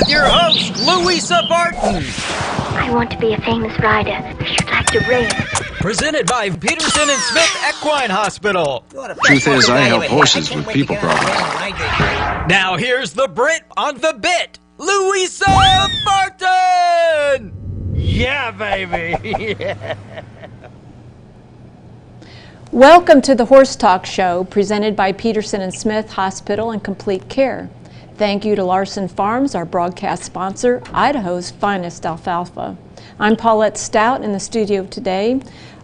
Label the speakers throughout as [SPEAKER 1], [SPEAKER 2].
[SPEAKER 1] with your host, Louisa Barton.
[SPEAKER 2] I want to be a famous rider. I should like to race.
[SPEAKER 1] Presented by Peterson and Smith Equine Hospital.
[SPEAKER 3] Truth is, I help horses with people problems.
[SPEAKER 1] Now here's the Brit on the bit, Louisa Barton! Yeah, baby! Yeah.
[SPEAKER 4] Welcome to the Horse Talk Show, presented by Peterson and Smith Hospital and Complete Care. Thank you to Larson Farms, our broadcast sponsor, Idaho's finest alfalfa. I'm Paulette Stout in the studio today.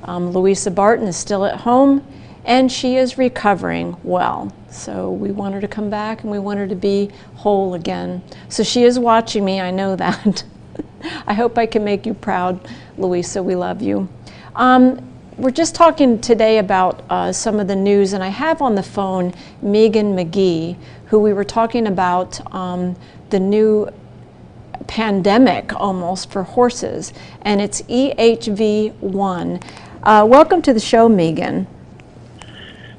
[SPEAKER 4] Louisa Barton is still at home, and she is recovering well. So we want her to come back, and we want her to be whole again. So she is watching me, I know that. I hope I can make you proud, Louisa. We love you. We're just talking today about some of the news, and I have on the phone Megan McGee, who we were talking about the new pandemic almost for horses, and it's EHV1. Welcome to the show, Megan.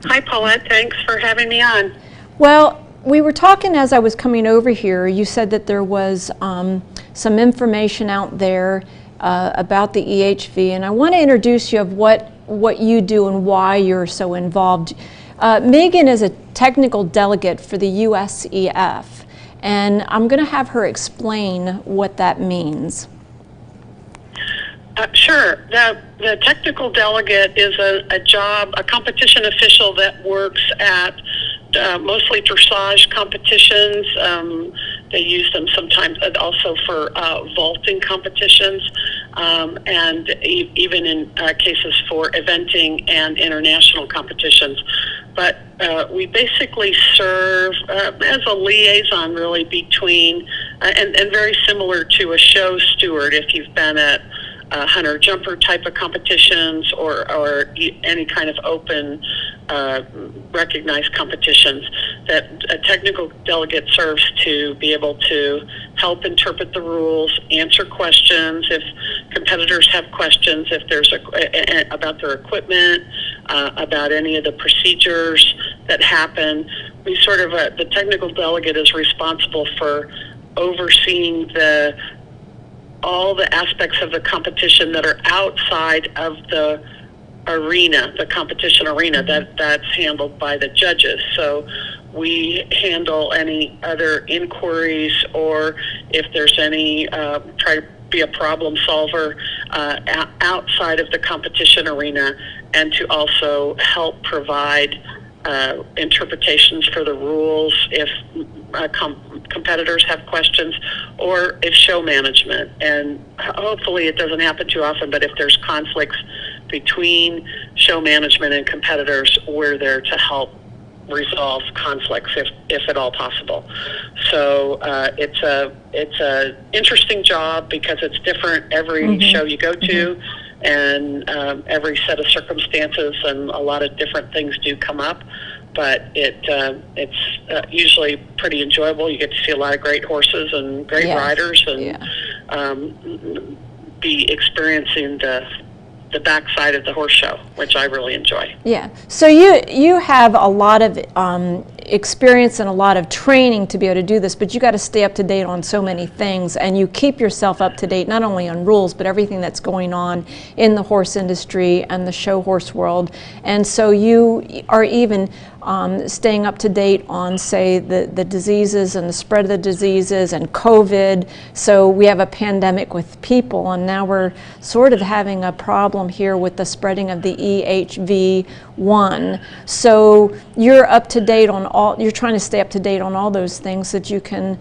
[SPEAKER 5] Hi, Paulette. Thanks for having me on.
[SPEAKER 4] Well, we were talking as I was coming over here. You said that there was some information out there about the EHV, and I want to introduce you of what you do and why you're so involved. Megan is a technical delegate for the USEF, and I'm going to have her explain what that means.
[SPEAKER 5] Sure. The technical delegate is a competition official that works at mostly dressage competitions. They use them sometimes also for vaulting competitions, and even in cases for eventing and international competitions. But we basically serve as a liaison, really, between, and very similar to a show steward if you've been at hunter-jumper type of competitions or any kind of open recognized competitions, that a technical delegate serves to be able to help interpret the rules, answer questions if competitors have questions, if there's about their equipment, about any of the procedures that happen. We sort of, the technical delegate is responsible for overseeing all the aspects of the competition that are outside of the arena, the competition arena. That's handled by the judges. So we handle any other inquiries, or if there's any, try to be a problem solver outside of the competition arena, and to also help provide interpretations for the rules if competitors have questions, or if show management. And hopefully it doesn't happen too often, but if there's conflicts between show management and competitors, we're there to help resolve conflicts if at all possible. So it's a interesting job because it's different every show you go to, and every set of circumstances, and a lot of different things do come up. But it's usually pretty enjoyable. You get to see a lot of great horses and great riders, and be experiencing the backside of the horse show, which I really enjoy.
[SPEAKER 4] Yeah. So you have a lot of experience and a lot of training to be able to do this, but you got to stay up to date on so many things, and you keep yourself up to date not only on rules but everything that's going on in the horse industry and the show horse world. And so you are even staying up to date on, say, the diseases and the spread of the diseases and COVID. So we have a pandemic with people, and now we're sort of having a problem here with the spreading of the EHV1. So you're up to date on you're trying to stay up to date on all those things so that you can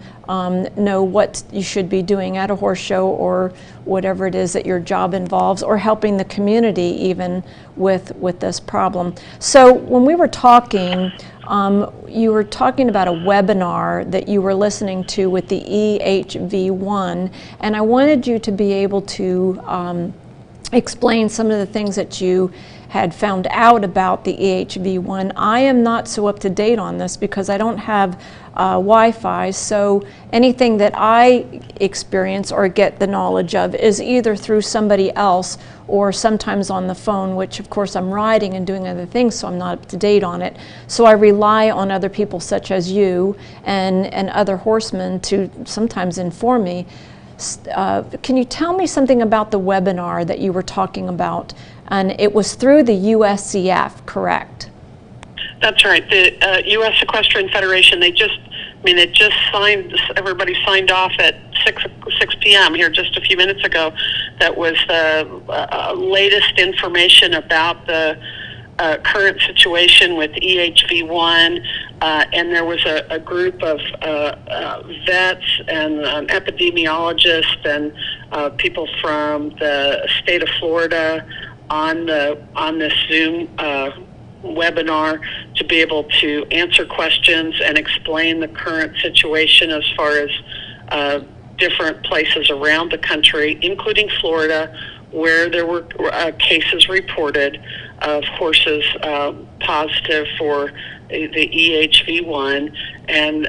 [SPEAKER 4] know what you should be doing at a horse show, or whatever it is that your job involves, or helping the community even with this problem. So when we were talking, you were talking about a webinar that you were listening to with the EHV1, and I wanted you to be able to explain some of the things that you had found out about the EHV1. I am not so up to date on this because I don't have Wi-Fi, so anything that I experience or get the knowledge of is either through somebody else or sometimes on the phone, which of course I'm riding and doing other things, so I'm not up to date on it. So I rely on other people such as you and other horsemen to sometimes inform me. Can you tell me something about the webinar that you were talking about? And it was through the USCF, correct?
[SPEAKER 5] That's right. The U.S. Equestrian Federation, it just signed, everybody signed off at 6 p.m. here just a few minutes ago. That was the latest information about the current situation with EHV1, and there was a group of vets and epidemiologists and people from the state of Florida on this Zoom webinar to be able to answer questions and explain the current situation as far as different places around the country, including Florida, where there were cases reported of horses positive for the EHV1, and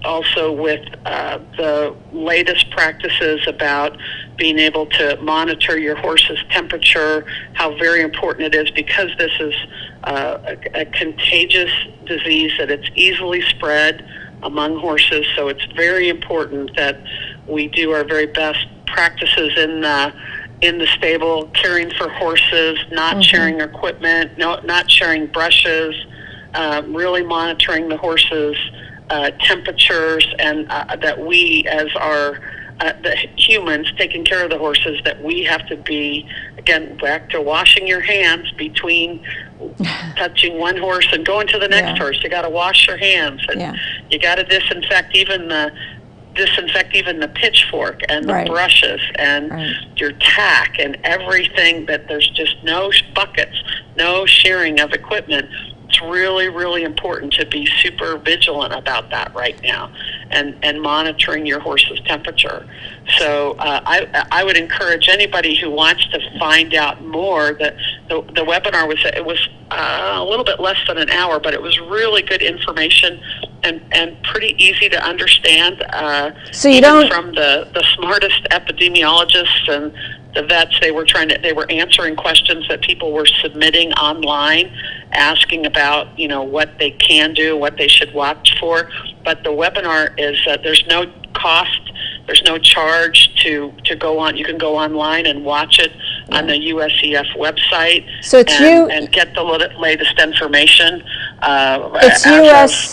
[SPEAKER 5] also with the latest practices about being able to monitor your horse's temperature, how very important it is because this is a contagious disease, that it's easily spread among horses. So it's very important that we do our very best practices in the stable, caring for horses, not sharing equipment, not sharing brushes, really monitoring the horses' temperatures, and that we, as the humans taking care of the horses, that we have to be, again, back to washing your hands between touching one horse and going to the next horse. You got to wash your hands, and you got to disinfect even the pitchfork and the brushes and your tack and everything, that there's just no buckets, no sharing of equipment. It's really, really important to be super vigilant about that right now, and monitoring your horse's temperature. So I would encourage anybody who wants to find out more. That the webinar was a little bit less than an hour, but it was really good information and pretty easy to understand.
[SPEAKER 4] So you don't,
[SPEAKER 5] from the smartest epidemiologists and the vets, they were answering questions that people were submitting online, asking about, what they can do, what they should watch for. But the webinar is there's no cost, there's no charge to go on. You can go online and watch it on the USCF website. So it's and get the latest information. It's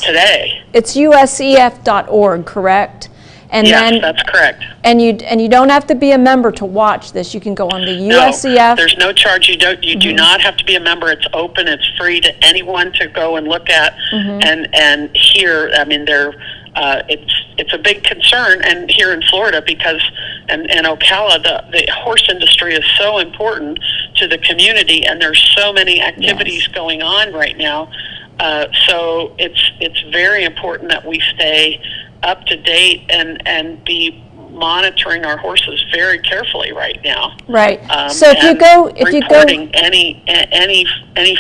[SPEAKER 5] today.
[SPEAKER 4] It's usef.org, correct? And
[SPEAKER 5] yes, that's correct.
[SPEAKER 4] And you don't have to be a member to watch this. You can go on the USCF.
[SPEAKER 5] No, there's no charge. You do not have to be a member. It's open. It's free to anyone to go and look at and hear. I mean, it's a big concern, and here in Florida, because in Ocala, the horse industry is so important to the community, and there's so many activities going on right now. So it's very important that we stay up to date and be monitoring our horses very carefully right now.
[SPEAKER 4] Right. So if you go
[SPEAKER 5] any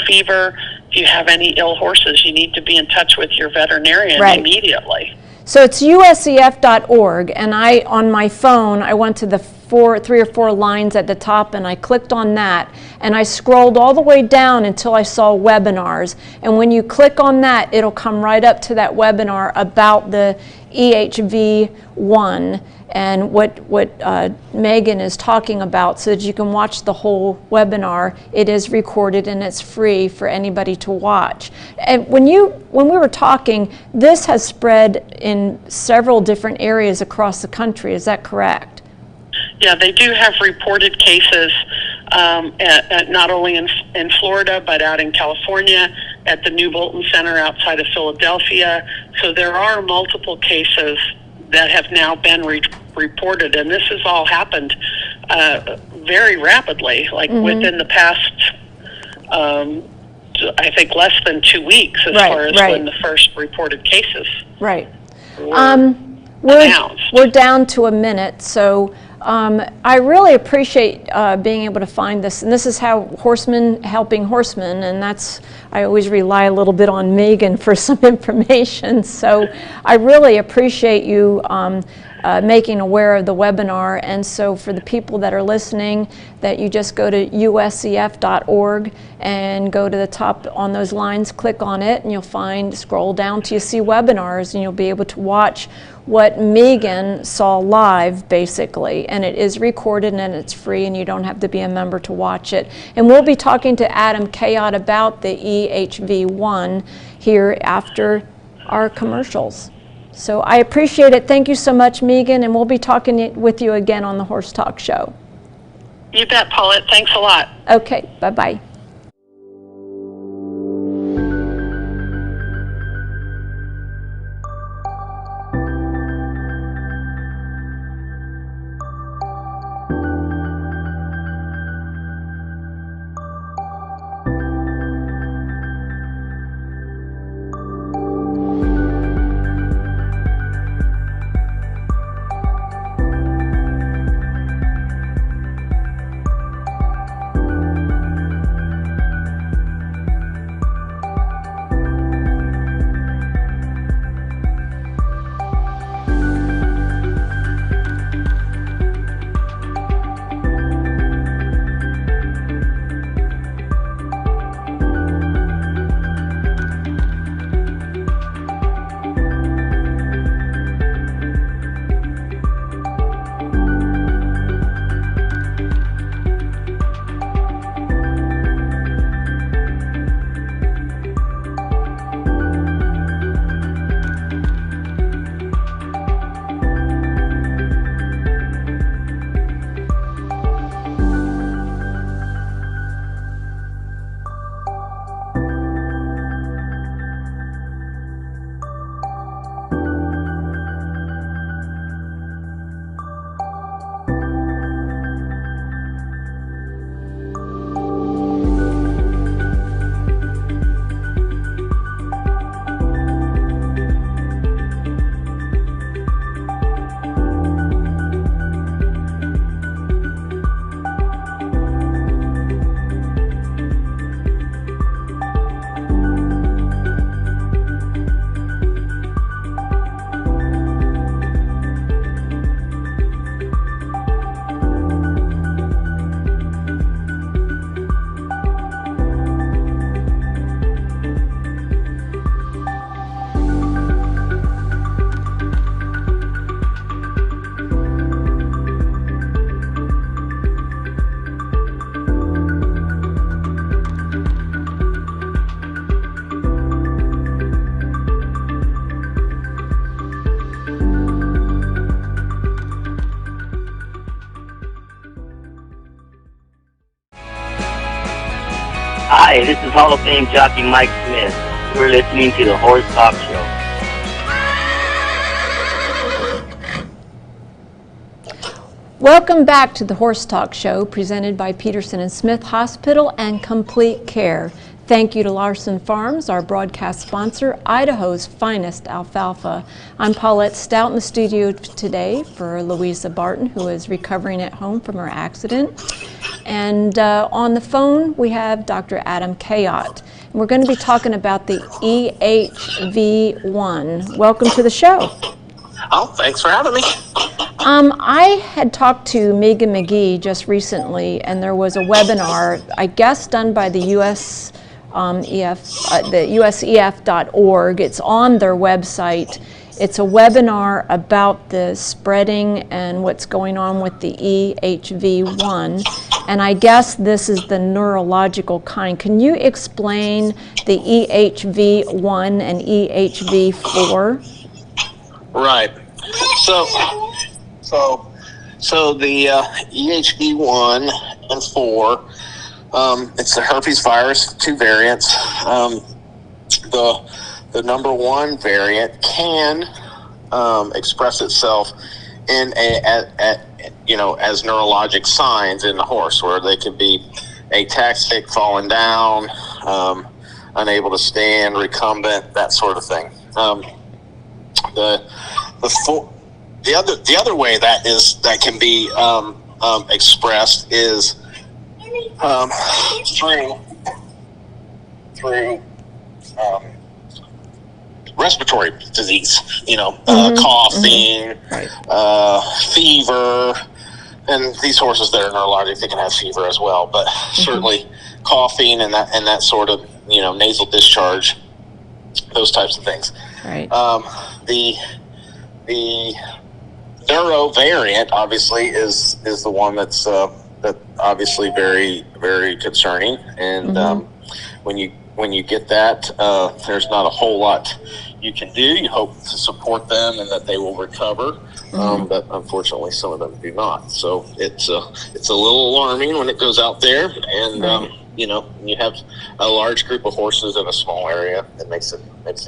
[SPEAKER 5] fever, if you have any ill horses, you need to be in touch with your veterinarian immediately.
[SPEAKER 4] So it's usef.org, and on my phone, I went to the 3 or 4 lines at the top, and I clicked on that, and I scrolled all the way down until I saw webinars. And when you click on that, it'll come right up to that webinar about the EHV1 and what Megan is talking about, so that you can watch the whole webinar. It is recorded and it's free for anybody to watch. And when we were talking, this has spread in several different areas across the country. Is that correct?
[SPEAKER 5] Yeah, they do have reported cases not only in Florida, but out in California, at the New Bolton Center outside of Philadelphia. So there are multiple cases that have now been reported, and this has all happened very rapidly, like within the past, I think, less than 2 weeks, as far as when the first reported cases
[SPEAKER 4] were
[SPEAKER 5] announced.
[SPEAKER 4] We're down to a minute, so I really appreciate being able to find this, and this is how horsemen helping horsemen, and I always rely a little bit on Megan for some information, so I really appreciate you making aware of the webinar. And so for the people that are listening, that you just go to uscf.org and go to the top on those lines, click on it, and you'll scroll down till you see webinars, and you'll be able to watch what Megan saw live, basically. And it is recorded and it's free, and you don't have to be a member to watch it. And we'll be talking to Adam Kayot about the EHV1 here after our commercials. So I appreciate it. Thank you so much, Megan, and we'll be talking with you again on the Horse Talk Show.
[SPEAKER 5] You bet, Paulette. Thanks a lot.
[SPEAKER 4] Okay, bye-bye.
[SPEAKER 6] Hi, this is Hall of Fame jockey Mike Smith. We're listening to the Horse Talk Show.
[SPEAKER 4] Welcome back to the Horse Talk Show, presented by Peterson and Smith Hospital and Complete Care. Thank you to Larson Farms, our broadcast sponsor, Idaho's finest alfalfa. I'm Paulette Stout in the studio today for Louisa Barton, who is recovering at home from her accident. And on the phone, we have Dr. Adam Kayot. And we're going to be talking about the EHV1. Welcome to the show.
[SPEAKER 7] Oh, thanks for having me.
[SPEAKER 4] I had talked to Megan McGee just recently, and there was a webinar, I guess, done by the usef.org. It's on their website. It's a webinar about the spreading and what's going on with the EHV1. And I guess this is the neurological kind. Can you explain the EHV1 and EHV4?
[SPEAKER 7] Right. So the EHV1 and 4, it's the herpes virus, 2 variants. The number 1 variant can express itself in as neurologic signs in the horse, where they can be ataxic, falling down, unable to stand, recumbent, that sort of thing. the other way that can be expressed is through respiratory disease, coughing, fever, and these horses that are neurologic, they can have fever as well, but certainly coughing and that sort of, nasal discharge, those types of things.
[SPEAKER 4] Right.
[SPEAKER 7] The neuro variant obviously is the one that's that obviously very, very concerning, and when you get that, there's not a whole lot you can do. You hope to support them and that they will recover, but unfortunately some of them do not. So it's a little alarming when it goes out there, and you have a large group of horses in a small area. It makes it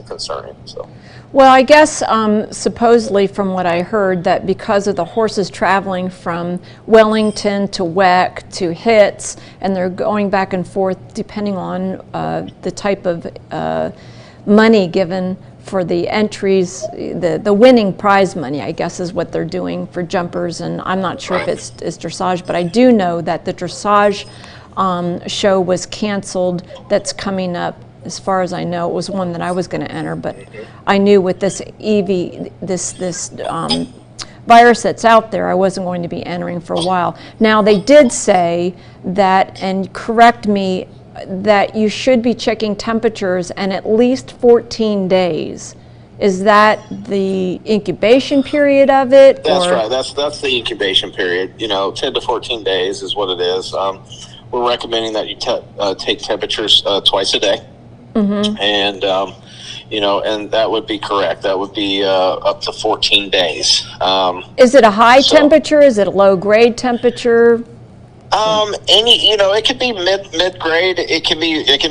[SPEAKER 7] concerning. So.
[SPEAKER 4] Well, I guess supposedly from what I heard, that because of the horses traveling from Wellington to WEC to HITS, and they're going back and forth depending on the type of money given for the entries, the winning prize money, I guess, is what they're doing for jumpers. And I'm not sure if it's dressage, but I do know that the dressage show was canceled. That's coming up. As far as I know, it was one that I was going to enter, but I knew with this this virus that's out there, I wasn't going to be entering for a while. Now, they did say that, and correct me, that you should be checking temperatures and at least 14 days. Is that the incubation period of it?
[SPEAKER 7] That's right. That's the incubation period. 10 to 14 days is what it is. We're recommending that you take temperatures twice a day. And, and that would be correct. That would be up to 14 days.
[SPEAKER 4] Is it a high temperature? Is it a low grade temperature?
[SPEAKER 7] It could be mid grade. It can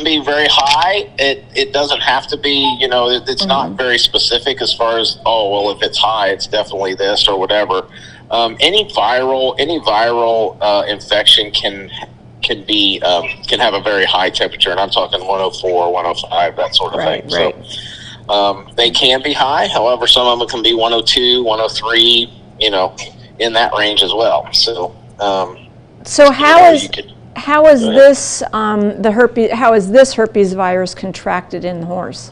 [SPEAKER 7] be very high. It doesn't have to be, it's not very specific as far as, if it's high, it's definitely this or whatever. Any viral infection can have a very high temperature, and I'm talking 104, 105, that sort of thing.
[SPEAKER 4] Right.
[SPEAKER 7] So they can be high. However, some of them can be 102, 103, in that range as well. So
[SPEAKER 4] how is this herpes virus contracted in the horse?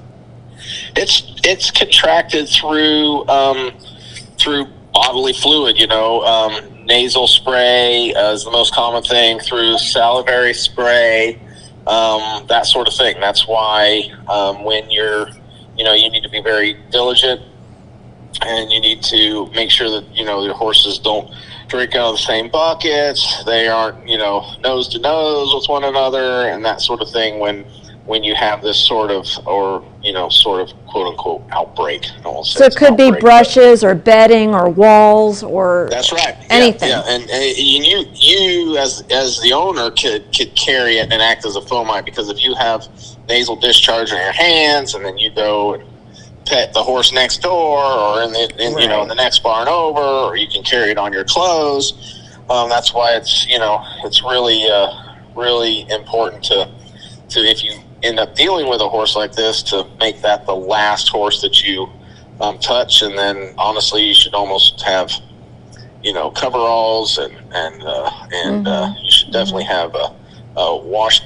[SPEAKER 7] It's contracted through bodily fluid, nasal spray is the most common thing, through salivary spray, that sort of thing. That's why when you need to be very diligent, and you need to make sure that, your horses don't drink out of the same buckets. They aren't, nose to nose with one another and that sort of thing when you have this sort of quote unquote outbreak. So it could be
[SPEAKER 4] brushes or bedding or walls or
[SPEAKER 7] that's right.
[SPEAKER 4] Anything.
[SPEAKER 7] Yeah. And you as the owner could carry it and act as a fomite, because if you have nasal discharge in your hands and then you go and pet the horse next door or in the next barn over, or you can carry it on your clothes. That's why it's really important to if you end up dealing with a horse like this, to make that the last horse that you touch. And then honestly, you should almost have coveralls and you should definitely have a wash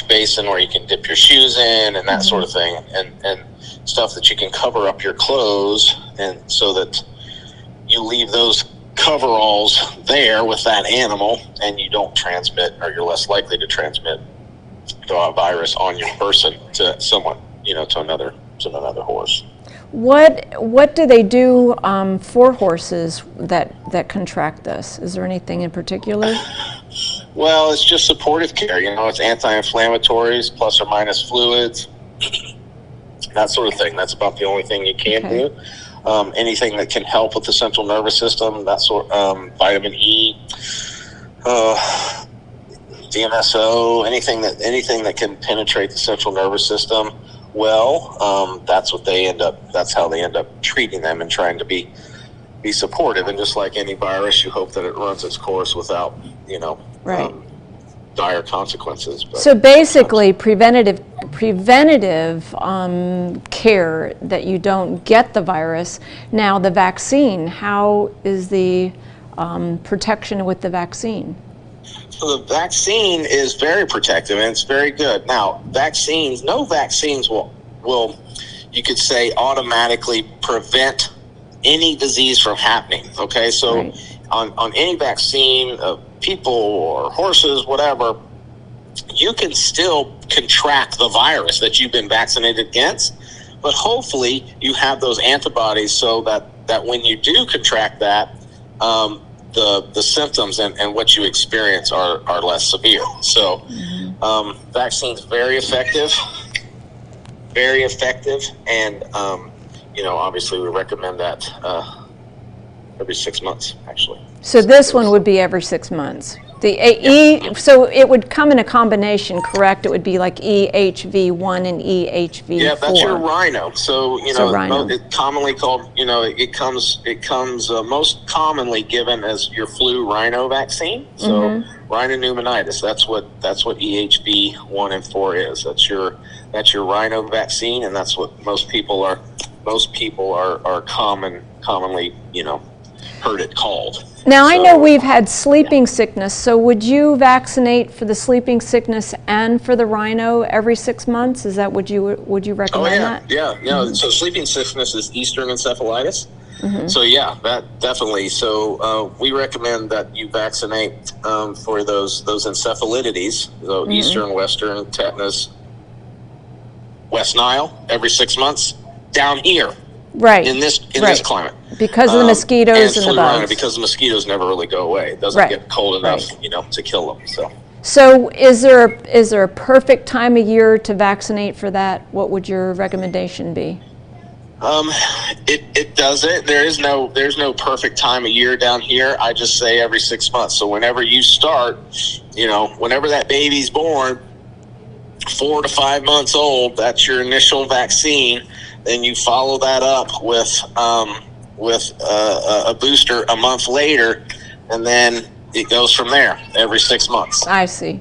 [SPEAKER 7] basin where you can dip your shoes in and that sort of thing, and stuff that you can cover up your clothes, and so that you leave those coveralls there with that animal, and you don't transmit, or you're less likely to transmit the virus on your person to someone, to another horse.
[SPEAKER 4] What do they do for horses that contract this? Is there anything in particular?
[SPEAKER 7] Well, it's just supportive care. It's anti-inflammatories, plus or minus fluids, that sort of thing. That's about the only thing you can do. Anything that can help with the central nervous system, that sort, vitamin E, DMSO, anything that can penetrate the central nervous system. That's how they end up treating them and trying to be supportive. And just like any virus, you hope that it runs its course without, dire consequences. But
[SPEAKER 4] so basically, preventative preventative care that you don't get the virus. Now the vaccine, how is the protection with the vaccine?
[SPEAKER 7] So the vaccine is very protective and it's very good. Now, no vaccines will you could say automatically prevent any disease from happening. Okay, so
[SPEAKER 4] Right.
[SPEAKER 7] on any vaccine, people or horses, whatever, you can still contract the virus that you've been vaccinated against, but hopefully you have those antibodies so that when you do contract that, the symptoms and what you experience are less severe. So vaccines very effective, and obviously we recommend that every 6 months, actually.
[SPEAKER 4] So this one would be every 6 months. So it would come in a combination, correct? It would be like EHV1 and EHV4.
[SPEAKER 7] Yeah, that's your rhino. So
[SPEAKER 4] rhino.
[SPEAKER 7] it's commonly called. It comes most commonly given as your flu rhino vaccine. So rhino pneumonitis. That's what EHV1 and 4 is. That's your rhino vaccine, and that's what most people are commonly heard it called.
[SPEAKER 4] Now, I know we've had sleeping sickness, so would you vaccinate for the sleeping sickness and for the rhino every 6 months? Is that would you recommend that?
[SPEAKER 7] Yeah. So sleeping sickness is Eastern encephalitis. So yeah, that definitely. So we recommend that you vaccinate for those encephalitides, so Eastern, Western, tetanus, West Nile, every 6 months down here.
[SPEAKER 4] Right.
[SPEAKER 7] In this climate.
[SPEAKER 4] Because of the mosquitoes and the bugs.
[SPEAKER 7] Because the mosquitoes never really go away. It doesn't get cold enough, to kill them.
[SPEAKER 4] So is there a perfect time of year to vaccinate for that? What would your recommendation be?
[SPEAKER 7] It doesn't. There's no perfect time of year down here. I just say every 6 months. So whenever you start, whenever that baby's born, 4 to 5 months old, that's your initial vaccine. Then you follow that up with a booster a month later, and then it goes from there every 6 months.
[SPEAKER 4] I see.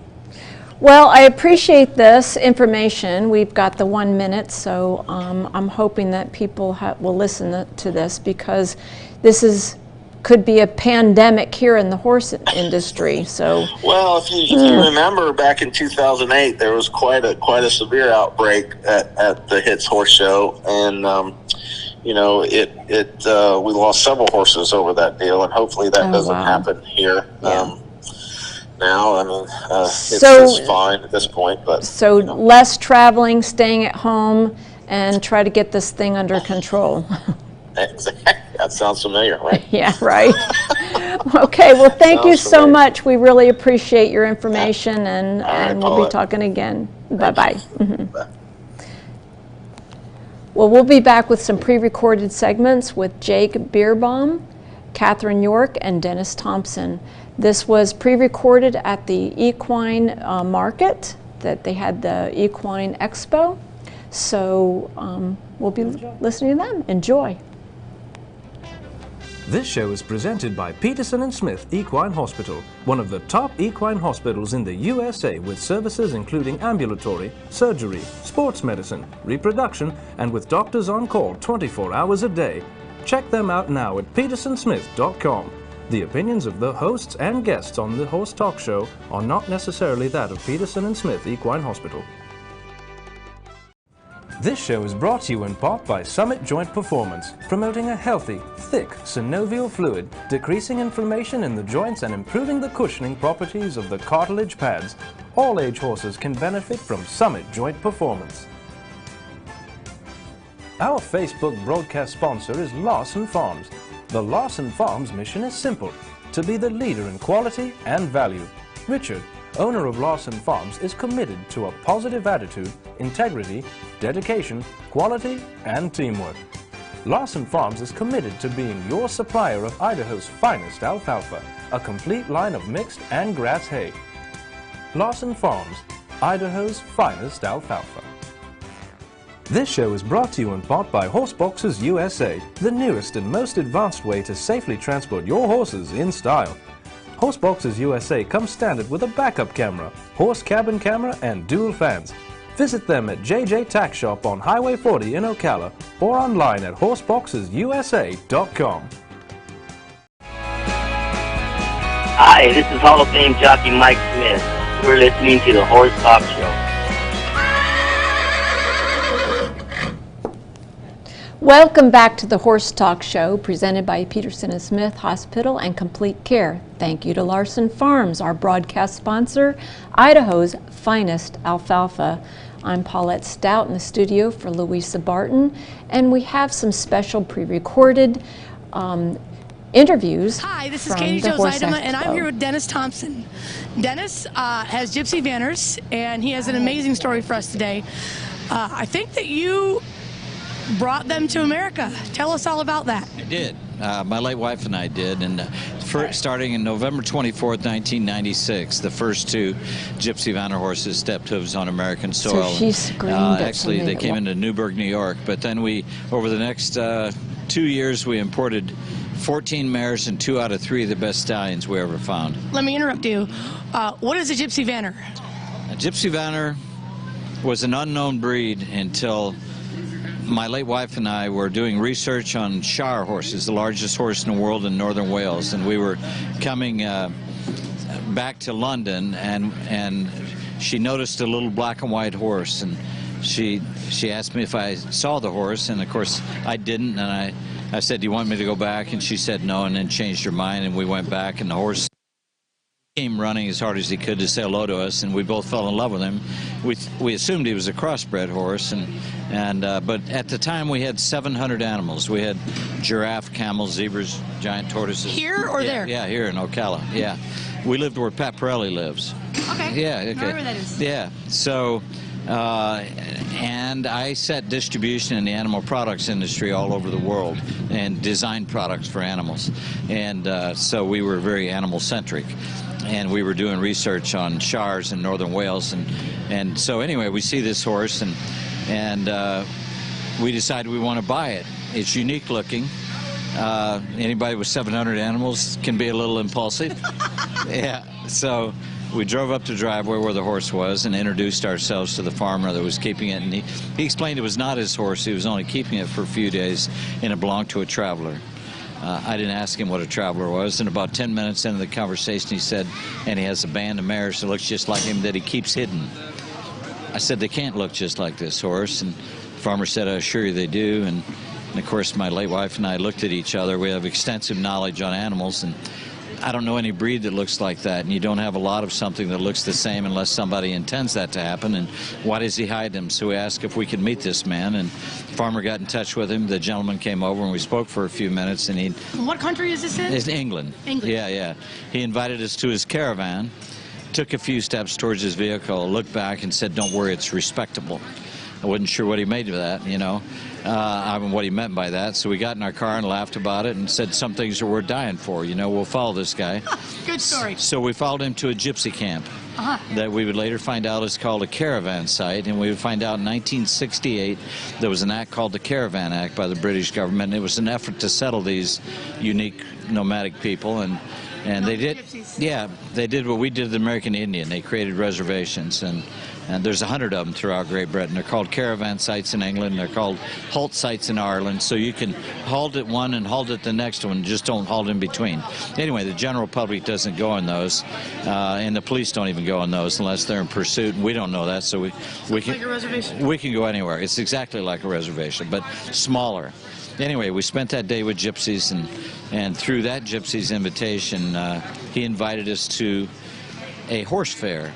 [SPEAKER 4] Well, I appreciate this information. We've got the 1 minute, so I'm hoping that people will listen to this, because this could be a pandemic here in the horse industry. So,
[SPEAKER 7] well, if you remember, back in 2008, there was quite a severe outbreak at the HITS Horse Show, and we lost several horses over that deal, and hopefully that doesn't happen here. Now, it's just fine at this point. But
[SPEAKER 4] so less traveling, staying at home, and try to get this thing under control.
[SPEAKER 7] Exactly. That sounds familiar, right?
[SPEAKER 4] Yeah, right. Okay, well, thank you so much. We really appreciate your information, and we'll be talking again. Bye-bye.
[SPEAKER 7] Bye.
[SPEAKER 4] Well, we'll be back with some pre-recorded segments with Jake Beerbaum, Catherine York, and Dennis Thompson. This was pre-recorded at the Equine market that they had, the Equine Expo. So we'll be listening to them. Enjoy.
[SPEAKER 8] This show is presented by Peterson & Smith Equine Hospital, one of the top equine hospitals in the USA, with services including ambulatory, surgery, sports medicine, reproduction, and with doctors on call 24 hours a day. Check them out now at petersonsmith.com. The opinions of the hosts and guests on the Horse Talk Show are not necessarily that of Peterson & Smith Equine Hospital. This show is brought to you in part by Summit Joint Performance, promoting a healthy, thick synovial fluid, decreasing inflammation in the joints and improving the cushioning properties of the cartilage pads. All age horses can benefit from Summit Joint Performance. Our Facebook broadcast sponsor is Lawson Farms. The Lawson Farms mission is simple: to be the leader in quality and value. Richard, owner of Lawson Farms, is committed to a positive attitude, integrity, dedication, quality, and teamwork. Lawson Farms is committed to being your supplier of Idaho's finest alfalfa, a complete line of mixed and grass hay. Lawson Farms, Idaho's finest alfalfa. This show is brought to you in part by Horseboxes USA, the newest and most advanced way to safely transport your horses in style. Horseboxes USA comes standard with a backup camera, horse cabin camera, and dual fans. Visit them at JJ Tack Shop on Highway 40 in Ocala or online at horseboxesusa.com.
[SPEAKER 6] Hi, this is Hall of Fame jockey Mike Smith. We're listening to the Horse Talk Show.
[SPEAKER 4] Welcome back to the Horse Talk Show, presented by Peterson & Smith Hospital and Complete Care. Thank you to Larson Farms, our broadcast sponsor, Idaho's finest alfalfa. I'm Paulette Stout in the studio for Louisa Barton, and we have some special pre-recorded interviews.
[SPEAKER 9] Hi, this is
[SPEAKER 4] from
[SPEAKER 9] Katie
[SPEAKER 4] the
[SPEAKER 9] Jo
[SPEAKER 4] Horse
[SPEAKER 9] Zeidema, and I'm
[SPEAKER 4] Expo.
[SPEAKER 9] here with Dennis Thompson. Dennis has Gypsy Vanners, and he has an amazing story for us today. I think that you brought them to America. Tell us all about that.
[SPEAKER 10] I did. My late wife and I did, and starting in November 24th, 1996, the first two Gypsy Vanner horses stepped hooves on American soil.
[SPEAKER 4] So she screamed at
[SPEAKER 10] actually,
[SPEAKER 4] somebody
[SPEAKER 10] they came into Newburgh, New York, but then we, over the next 2 years, we imported 14 mares and 2 out of 3 of the best stallions we ever found.
[SPEAKER 9] Let me interrupt you. What is a Gypsy Vanner?
[SPEAKER 10] A Gypsy Vanner was an unknown breed until my late wife and I were doing research on Shire horses, the largest horse in the world in northern Wales, and we were coming back to London, and she noticed a little black and white horse, and she asked me if I saw the horse, and of course I didn't, and I said, "Do you want me to go back?" And she said no, and then changed her mind, and we went back, and the horse came running as hard as he could to say hello to us, and we both fell in love with him. We assumed he was a crossbred horse, but at the time we had 700 animals. We had giraffe, camels, zebras, giant tortoises.
[SPEAKER 9] Here or there?
[SPEAKER 10] Yeah, here in Ocala. Yeah, we lived where Pat Pirelli lives.
[SPEAKER 9] Okay.
[SPEAKER 10] Yeah. Okay.
[SPEAKER 9] Wherever that is.
[SPEAKER 10] Yeah. So. And I set distribution in the animal products industry all over the world and designed products for animals. And so we were very animal-centric. And we were doing research on Shires in northern Wales. And so anyway, we see this horse, and we decided we want to buy it. It's unique looking. Anybody with 700 animals can be a little impulsive. Yeah. So we drove up to the driveway where the horse was and introduced ourselves to the farmer that was keeping it, and he explained it was not his horse. He was only keeping it for a few days, and it belonged to a traveler. I didn't ask him what a traveler was, and about 10 minutes into the conversation he said, and he has a band of mares that looks just like him that he keeps hidden. I said, they can't look just like this horse, and the farmer said, I assure you they do. And of course my late wife and I looked at each other. We have extensive knowledge on animals, and I don't know any breed that looks like that, and you don't have a lot of something that looks the same unless somebody intends that to happen. And why does he hide them? So we asked if we could meet this man, and the farmer got in touch with him. The gentleman came over, and we spoke for a few minutes. And
[SPEAKER 9] What country is this in?
[SPEAKER 10] It's England.
[SPEAKER 9] England.
[SPEAKER 10] Yeah. He invited us to his caravan, took a few steps towards his vehicle, looked back, and said, "Don't worry, it's respectable." I wasn't sure what he made of that, what he meant by that. So we got in our car and laughed about it and said some things are worth dying for. We'll follow this guy.
[SPEAKER 9] Good story.
[SPEAKER 10] So we followed him to a gypsy camp that we would later find out is called a caravan site. And we would find out in 1968 there was an act called the Caravan Act by the British government. It was an effort to settle these unique nomadic people. And they did, they did what we did to the American Indian. They created reservations, and there's 100 of them throughout Great Britain. They're called caravan sites in England. They're called halt sites in Ireland. So you can halt at one and halt at the next one, just don't halt in between. Anyway, the general public doesn't go in those, and the police don't even go in those unless they're in pursuit, and we don't know that. So we can go anywhere. It's exactly like a reservation, but smaller. Anyway, we spent that day with gypsies, and through that gypsy's invitation, he invited us to a horse fair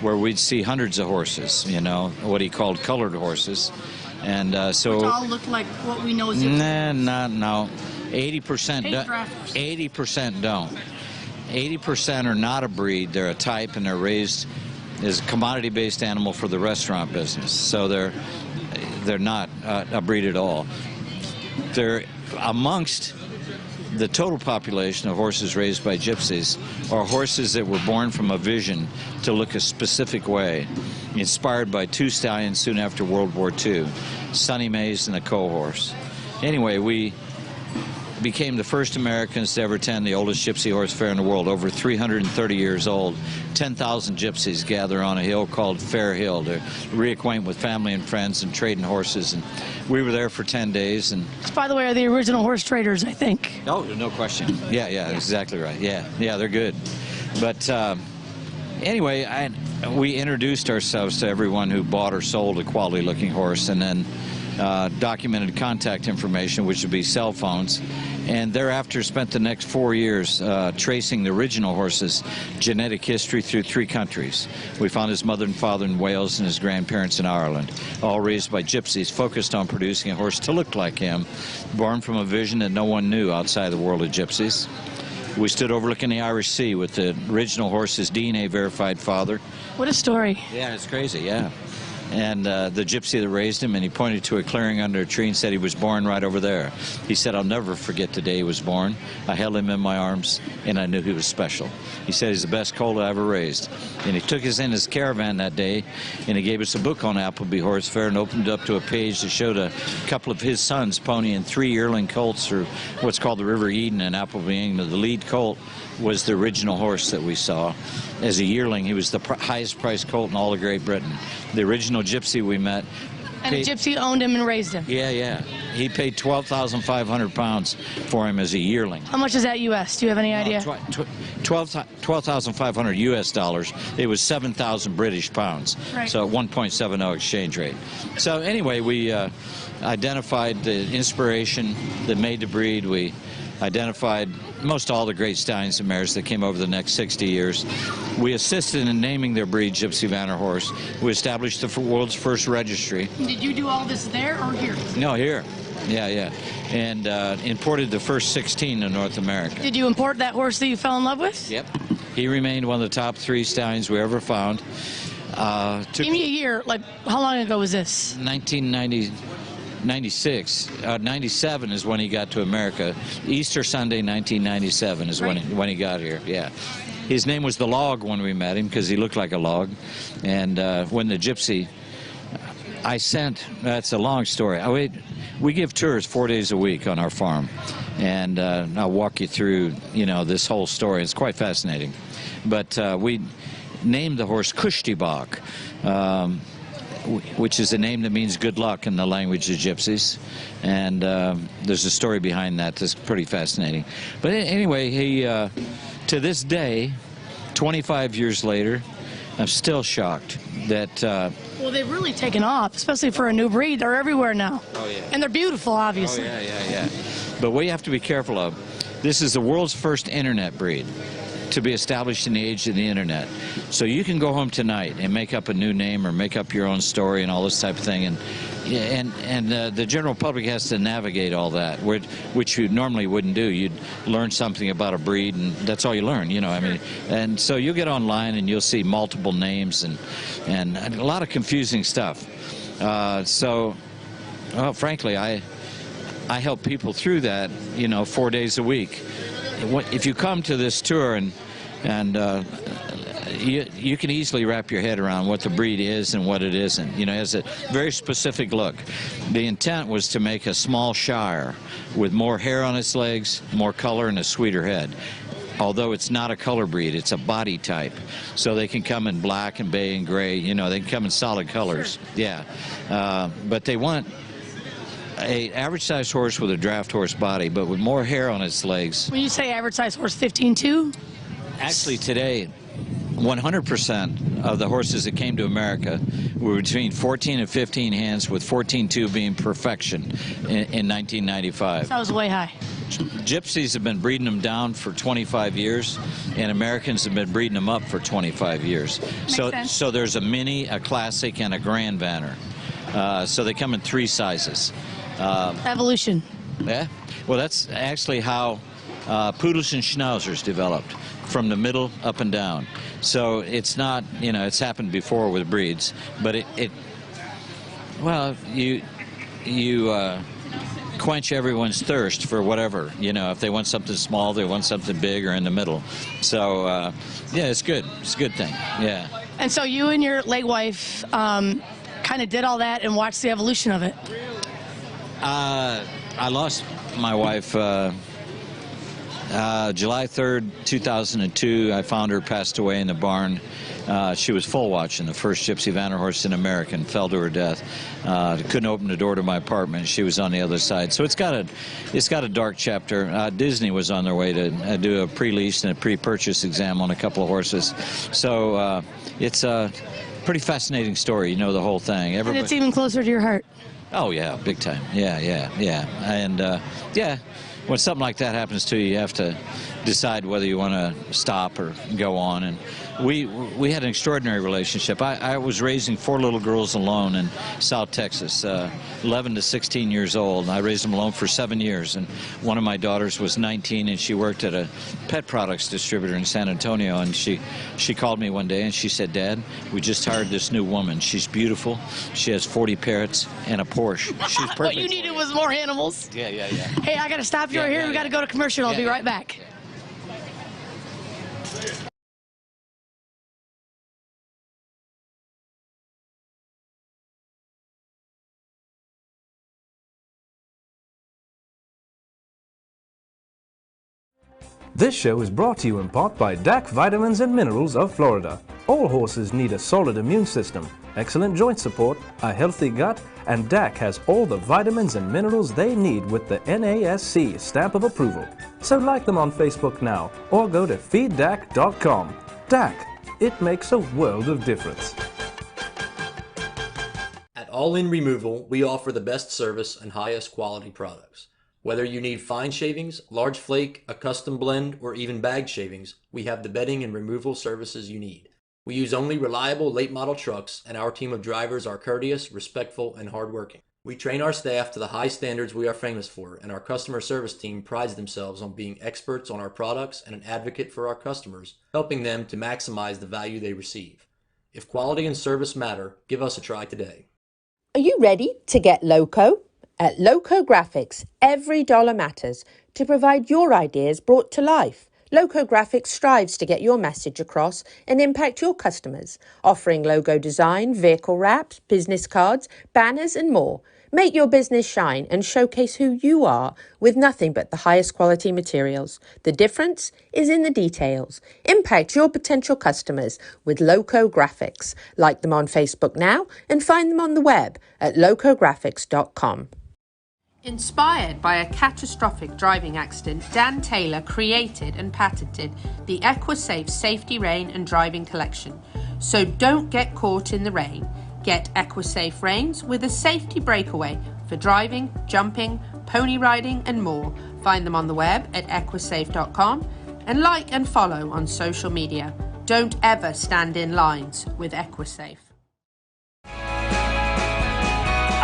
[SPEAKER 10] where we'd see hundreds of horses, what he called colored horses. And so...
[SPEAKER 9] Which all look like what we know as gypsies.
[SPEAKER 10] No. 80% don't. 80% are not a breed. They're a type, and they're raised as a commodity-based animal for the restaurant business. So they're not a breed at all. They're amongst the total population of horses raised by gypsies are horses that were born from a vision to look a specific way, inspired by 2 stallions soon after World War II, Sonny Mays and the Cohorse. Anyway, became the first Americans to ever attend the oldest gypsy horse fair in the world, over 330 years old. 10,000 gypsies gather on a hill called Fair Hill to reacquaint with family and friends and trading horses. And we were there for 10 days. And
[SPEAKER 9] By the way, are the original horse traders, I think.
[SPEAKER 10] oh, no question. Yeah, exactly right. Yeah, they're good. But anyway, we introduced ourselves to everyone who bought or sold a quality-looking horse, and then documented contact information, which would be cell phones, and thereafter spent the next 4 years tracing the original horse's genetic history through 3 countries. We found his mother and father in Wales and his grandparents in Ireland, all raised by gypsies focused on producing a horse to look like him, born from a vision that no one knew outside the world of gypsies. We stood overlooking the Irish Sea with the original horse's DNA-verified father.
[SPEAKER 9] What a story.
[SPEAKER 10] Yeah, it's crazy, yeah. And the gypsy that raised him, and he pointed to a clearing under a tree and said he was born right over there. He said, I'll never forget the day he was born. I held him in my arms, and I knew he was special. He said he's the best colt I ever raised. And he took us in his caravan that day, and he gave us a book on Appleby Horse Fair and opened up to a page that showed a couple of his sons ponying 3 yearling colts through what's called the River Eden in Appleby, England. The lead colt was the original horse that we saw. As a yearling, he was the highest priced colt in all of Great Britain. The original gypsy we met.
[SPEAKER 9] And the gypsy owned him and raised him.
[SPEAKER 10] Yeah. He paid 12,500 pounds for him as a yearling.
[SPEAKER 9] How much is that U.S.? Do you have any idea?
[SPEAKER 10] 12,500 U.S. dollars. It was 7,000 British pounds.
[SPEAKER 9] Right.
[SPEAKER 10] So 1.70 exchange rate. So anyway, we identified the inspiration that made the breed. We identified most all the great stallions and mares that came over the next 60 years. We assisted in naming their breed, Gypsy Vanner Horse. We established the world's first registry.
[SPEAKER 9] Did you do all this there or here?
[SPEAKER 10] No, here. Yeah. And imported the first 16 to North America.
[SPEAKER 9] Did you import that horse that you fell in love with?
[SPEAKER 10] Yep. He remained one of the top 3 stallions we ever found.
[SPEAKER 9] Give me a year. Like, how long ago was this?
[SPEAKER 10] 97 is when he got to America. Easter Sunday, 1997 is when he got here. Yeah, his name was the Log when we met him because he looked like a log. And when the gypsy, that's a long story. We give tours 4 days a week on our farm, and I'll walk you through this whole story. It's quite fascinating. But we named the horse Kushtibok, which is a name that means good luck in the language of gypsies. And there's a story behind that that's pretty fascinating. But anyway, he, to this day, 25 years later, I'm still shocked that...
[SPEAKER 9] well, they've really taken off, especially for a new breed. They're everywhere now.
[SPEAKER 10] Oh, yeah.
[SPEAKER 9] And they're beautiful, obviously.
[SPEAKER 10] Oh, yeah. But what you have to be careful of, this is the world's first internet breed to be established in the age of the internet. So you can go home tonight and make up a new name or make up your own story and all this type of thing, and the general public has to navigate all that, which you normally wouldn't do. You'd learn something about a breed, and that's all you learn, I mean. And so you'll get online and you'll see multiple names and a lot of confusing stuff. Frankly, I help people through that, 4 days a week. If you come to this tour and you can easily wrap your head around what the breed is and what it isn't. It has a very specific look. The intent was to make a small Shire with more hair on its legs, more color, and a sweeter head. Although it's not a color breed, it's a body type. So they can come in black and bay and gray. They can come in solid colors. Sure. Yeah. But they want an average-sized horse with a draft horse body, but with more hair on its legs.
[SPEAKER 9] When you say average-sized horse, 15.2?
[SPEAKER 10] Actually, today, 100% of the horses that came to America were between 14 and 15 hands, with 14.2 being perfection in 1995.
[SPEAKER 9] That was way high.
[SPEAKER 10] Gypsies have been breeding them down for 25 years, and Americans have been breeding them up for 25 years. So there's a mini, a classic, and a grand banner. So they come in 3 sizes.
[SPEAKER 9] Evolution.
[SPEAKER 10] Yeah. Well, that's actually how poodles and schnauzers developed, from the middle up and down. So it's not, it's happened before with breeds, but you quench everyone's thirst for whatever, if they want something small, they want something big, or in the middle. So yeah, it's good. It's a good thing. Yeah.
[SPEAKER 9] And so you and your late wife kind of did all that and watched the evolution of it.
[SPEAKER 10] I lost my wife July 3rd, 2002, I found her passed away in the barn. She was full watching the first Gypsy Vanner horse in America and fell to her death. Couldn't open the door to my apartment. She was on the other side. So it's got a dark chapter. Disney was on their way to do a pre-lease and a pre-purchase exam on a couple of horses. So it's a pretty fascinating story. You know the whole thing.
[SPEAKER 9] And it's even closer to your heart.
[SPEAKER 10] Oh yeah, big time. Yeah. And yeah, when something like that happens to you, you have to decide whether you want to stop or go on. And we had an extraordinary relationship. I was raising 4 little girls alone in South Texas, 11 to 16 years old. I raised them alone for 7 years. And one of my daughters was 19, and she worked at a pet products distributor in San Antonio. And she called me one day and she said, "Dad, we just hired this new woman. She's beautiful. She has 40 parrots and a Porsche. She's perfect."
[SPEAKER 9] What you needed was more animals.
[SPEAKER 10] Yeah.
[SPEAKER 9] Hey, I got to stop you right here. We got to go to commercial. I'll be right back.
[SPEAKER 8] This show is brought to you in part by DAC Vitamins and Minerals of Florida. All horses need a solid immune system, excellent joint support, a healthy gut, and DAC has all the vitamins and minerals they need with the NASC stamp of approval. So like them on Facebook now, or go to feeddac.com. DAC, it makes a world of difference.
[SPEAKER 11] At All In Removal, we offer the best service and highest quality products. Whether you need fine shavings, large flake, a custom blend, or even bag shavings, we have the bedding and removal services you need. We use only reliable late model trucks, and our team of drivers are courteous, respectful, and hardworking. We train our staff to the high standards we are famous for, and our customer service team prides themselves on being experts on our products and an advocate for our customers, helping them to maximize the value they receive. If quality and service matter, give us a try today.
[SPEAKER 12] Are you ready to get loco? At Loco Graphics, every dollar matters to provide your ideas brought to life. Loco Graphics strives to get your message across and impact your customers, offering logo design, vehicle wraps, business cards, banners and more. Make your business shine and showcase who you are with nothing but the highest quality materials. The difference is in the details. Impact your potential customers with Loco Graphics. Like them on Facebook now and find them on the web at locographics.com. Inspired by a catastrophic driving accident, Dan Taylor created and patented the EquiSafe Safety Rain and Driving Collection. So don't get caught in the rain. Get EquiSafe Rains with a safety breakaway for driving, jumping, pony riding and more. Find them on the web at equisafe.com and like and follow on social media. Don't ever stand in lines with EquiSafe.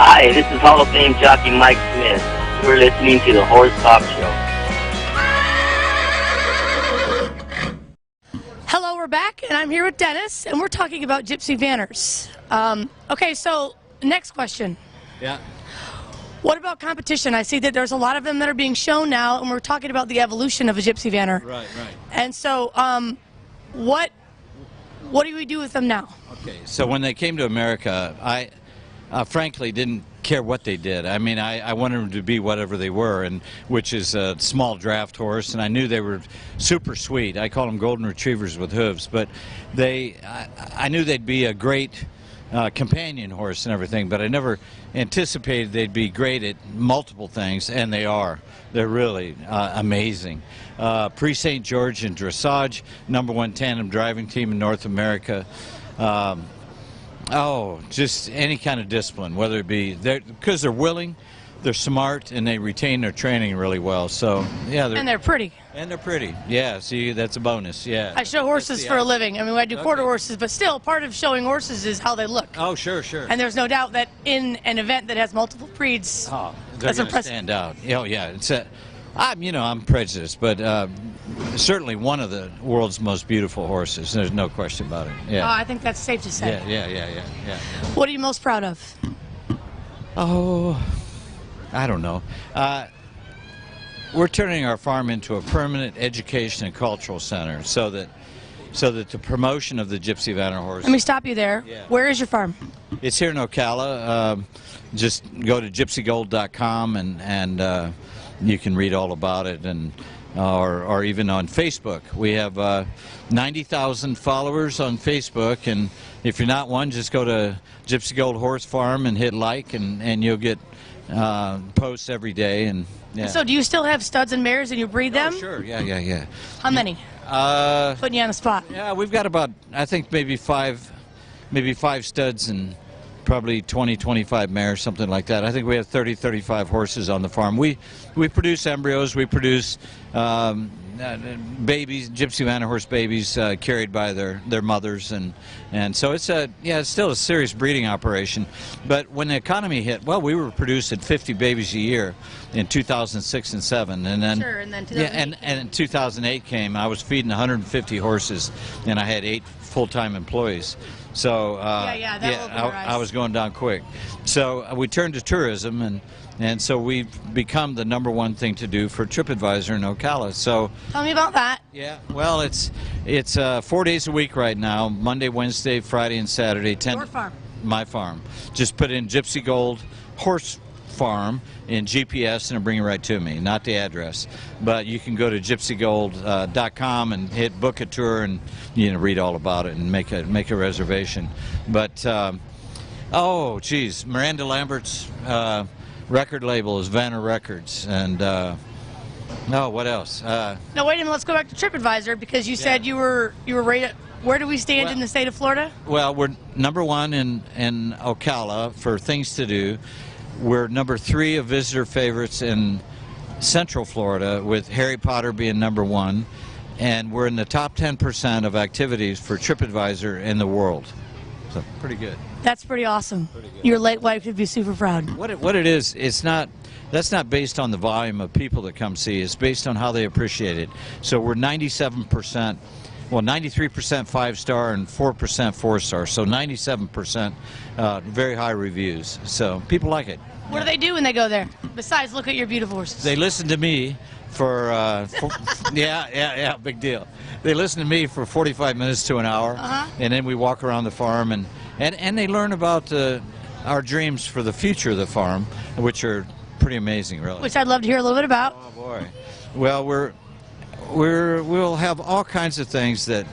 [SPEAKER 6] Hi, this is Hall of Fame jockey Mike Smith. You're listening to the Horse Talk Show.
[SPEAKER 9] Hello, we're back, and I'm here with Dennis, and we're talking about Gypsy Vanners. Okay, so next question.
[SPEAKER 10] Yeah.
[SPEAKER 9] What about competition? I see that there's a lot of them that are being shown now, and we're talking about the evolution of a Gypsy Vanner.
[SPEAKER 10] Right.
[SPEAKER 9] And so, what do we do with them now?
[SPEAKER 10] Okay, so when they came to America, I frankly didn't care what they did. I mean, I wanted them to be whatever they were, and which is a small draft horse, and I knew they were super sweet. I call them golden retrievers with hooves, but I knew they'd be a great companion horse and everything, but I never anticipated they'd be great at multiple things, and they are. They're really amazing. Pre-St. George in dressage, #1 tandem driving team in North America. Just any kind of discipline, whether it be because they're willing, they're smart, and they retain their training really well. So yeah,
[SPEAKER 9] and they're pretty.
[SPEAKER 10] And they're pretty. Yeah, see, that's a bonus. Yeah.
[SPEAKER 9] I show horses for a living. I mean, I do quarter horses, but still, part of showing horses is how they look.
[SPEAKER 10] Oh, sure.
[SPEAKER 9] And there's no doubt that in an event that has multiple breeds,
[SPEAKER 10] they're going to stand out. Oh yeah, I'm prejudiced, but certainly one of the world's most beautiful horses. There's no question about it. Yeah.
[SPEAKER 9] I think that's safe to say.
[SPEAKER 10] Yeah.
[SPEAKER 9] What are you most proud of?
[SPEAKER 10] Oh, I don't know. We're turning our farm into a permanent education and cultural center, so that the promotion of the Gypsy Vanner horse.
[SPEAKER 9] Let me stop you there.
[SPEAKER 10] Yeah.
[SPEAKER 9] Where is your farm?
[SPEAKER 10] It's here in Ocala. Just go to gypsygold.com and you can read all about it, and or even on Facebook. We have 90,000 followers on Facebook, and if you're not one, just go to Gypsy Gold Horse Farm and hit like, and you'll get posts every day. And yeah.
[SPEAKER 9] So do you still have studs and mares and you breed them?
[SPEAKER 10] Oh, sure, yeah.
[SPEAKER 9] How many? Putting you on the spot.
[SPEAKER 10] Yeah, we've got about, I think maybe five studs and probably 20-25 mares, something like that. I think we have 30-35 horses on the farm. We produce embryos, we produce babies, Gypsy Vanner horse babies carried by their mothers, and so it's still a serious breeding operation. But when the economy hit, well, we were producing 50 babies a year in 2006 and 7, and then
[SPEAKER 9] sure, and then 2008
[SPEAKER 10] and 2008 came. I was feeding 150 horses, and I had 8 full-time employees. So I was going down quick. So we turned to tourism, and so we've become the #1 thing to do for TripAdvisor in Ocala. So
[SPEAKER 9] tell me about that.
[SPEAKER 10] Yeah, well, it's 4 days a week right now: Monday, Wednesday, Friday, and Saturday.
[SPEAKER 9] Your farm.
[SPEAKER 10] My farm. Just put in Gypsy Gold Horse Farm in GPS and it'll bring you right to me, not the address. But you can go to gypsygold.com and hit book a tour and read all about it and make a reservation. But oh geez, Miranda Lambert's record label is Vanner Records, and what else?
[SPEAKER 9] No, wait a minute. Let's go back to TripAdvisor, because you said you were rated. Where do we stand in the state of Florida?
[SPEAKER 10] Well, we're #1 in Ocala for things to do. We're #3 of visitor favorites in Central Florida, with Harry Potter being #1, and we're in the top 10% of activities for TripAdvisor in the world. So pretty good.
[SPEAKER 9] That's pretty awesome. Your late wife would be super proud.
[SPEAKER 10] What it is, that's not based on the volume of people that come see. It's based on how they appreciate it. So we're 97%. Well, 93% 5-star and 4% 4-star, so 97% very high reviews. So people like it.
[SPEAKER 9] What do they do when they go there, besides look at your beautiful horses?
[SPEAKER 10] They listen to me for big deal. They listen to me for 45 minutes to an hour, and then we walk around the farm, and they learn about our dreams for the future of the farm, which are pretty amazing, really.
[SPEAKER 9] Which I'd love to hear a little bit about.
[SPEAKER 10] Oh boy. Well, we'll have all kinds of things that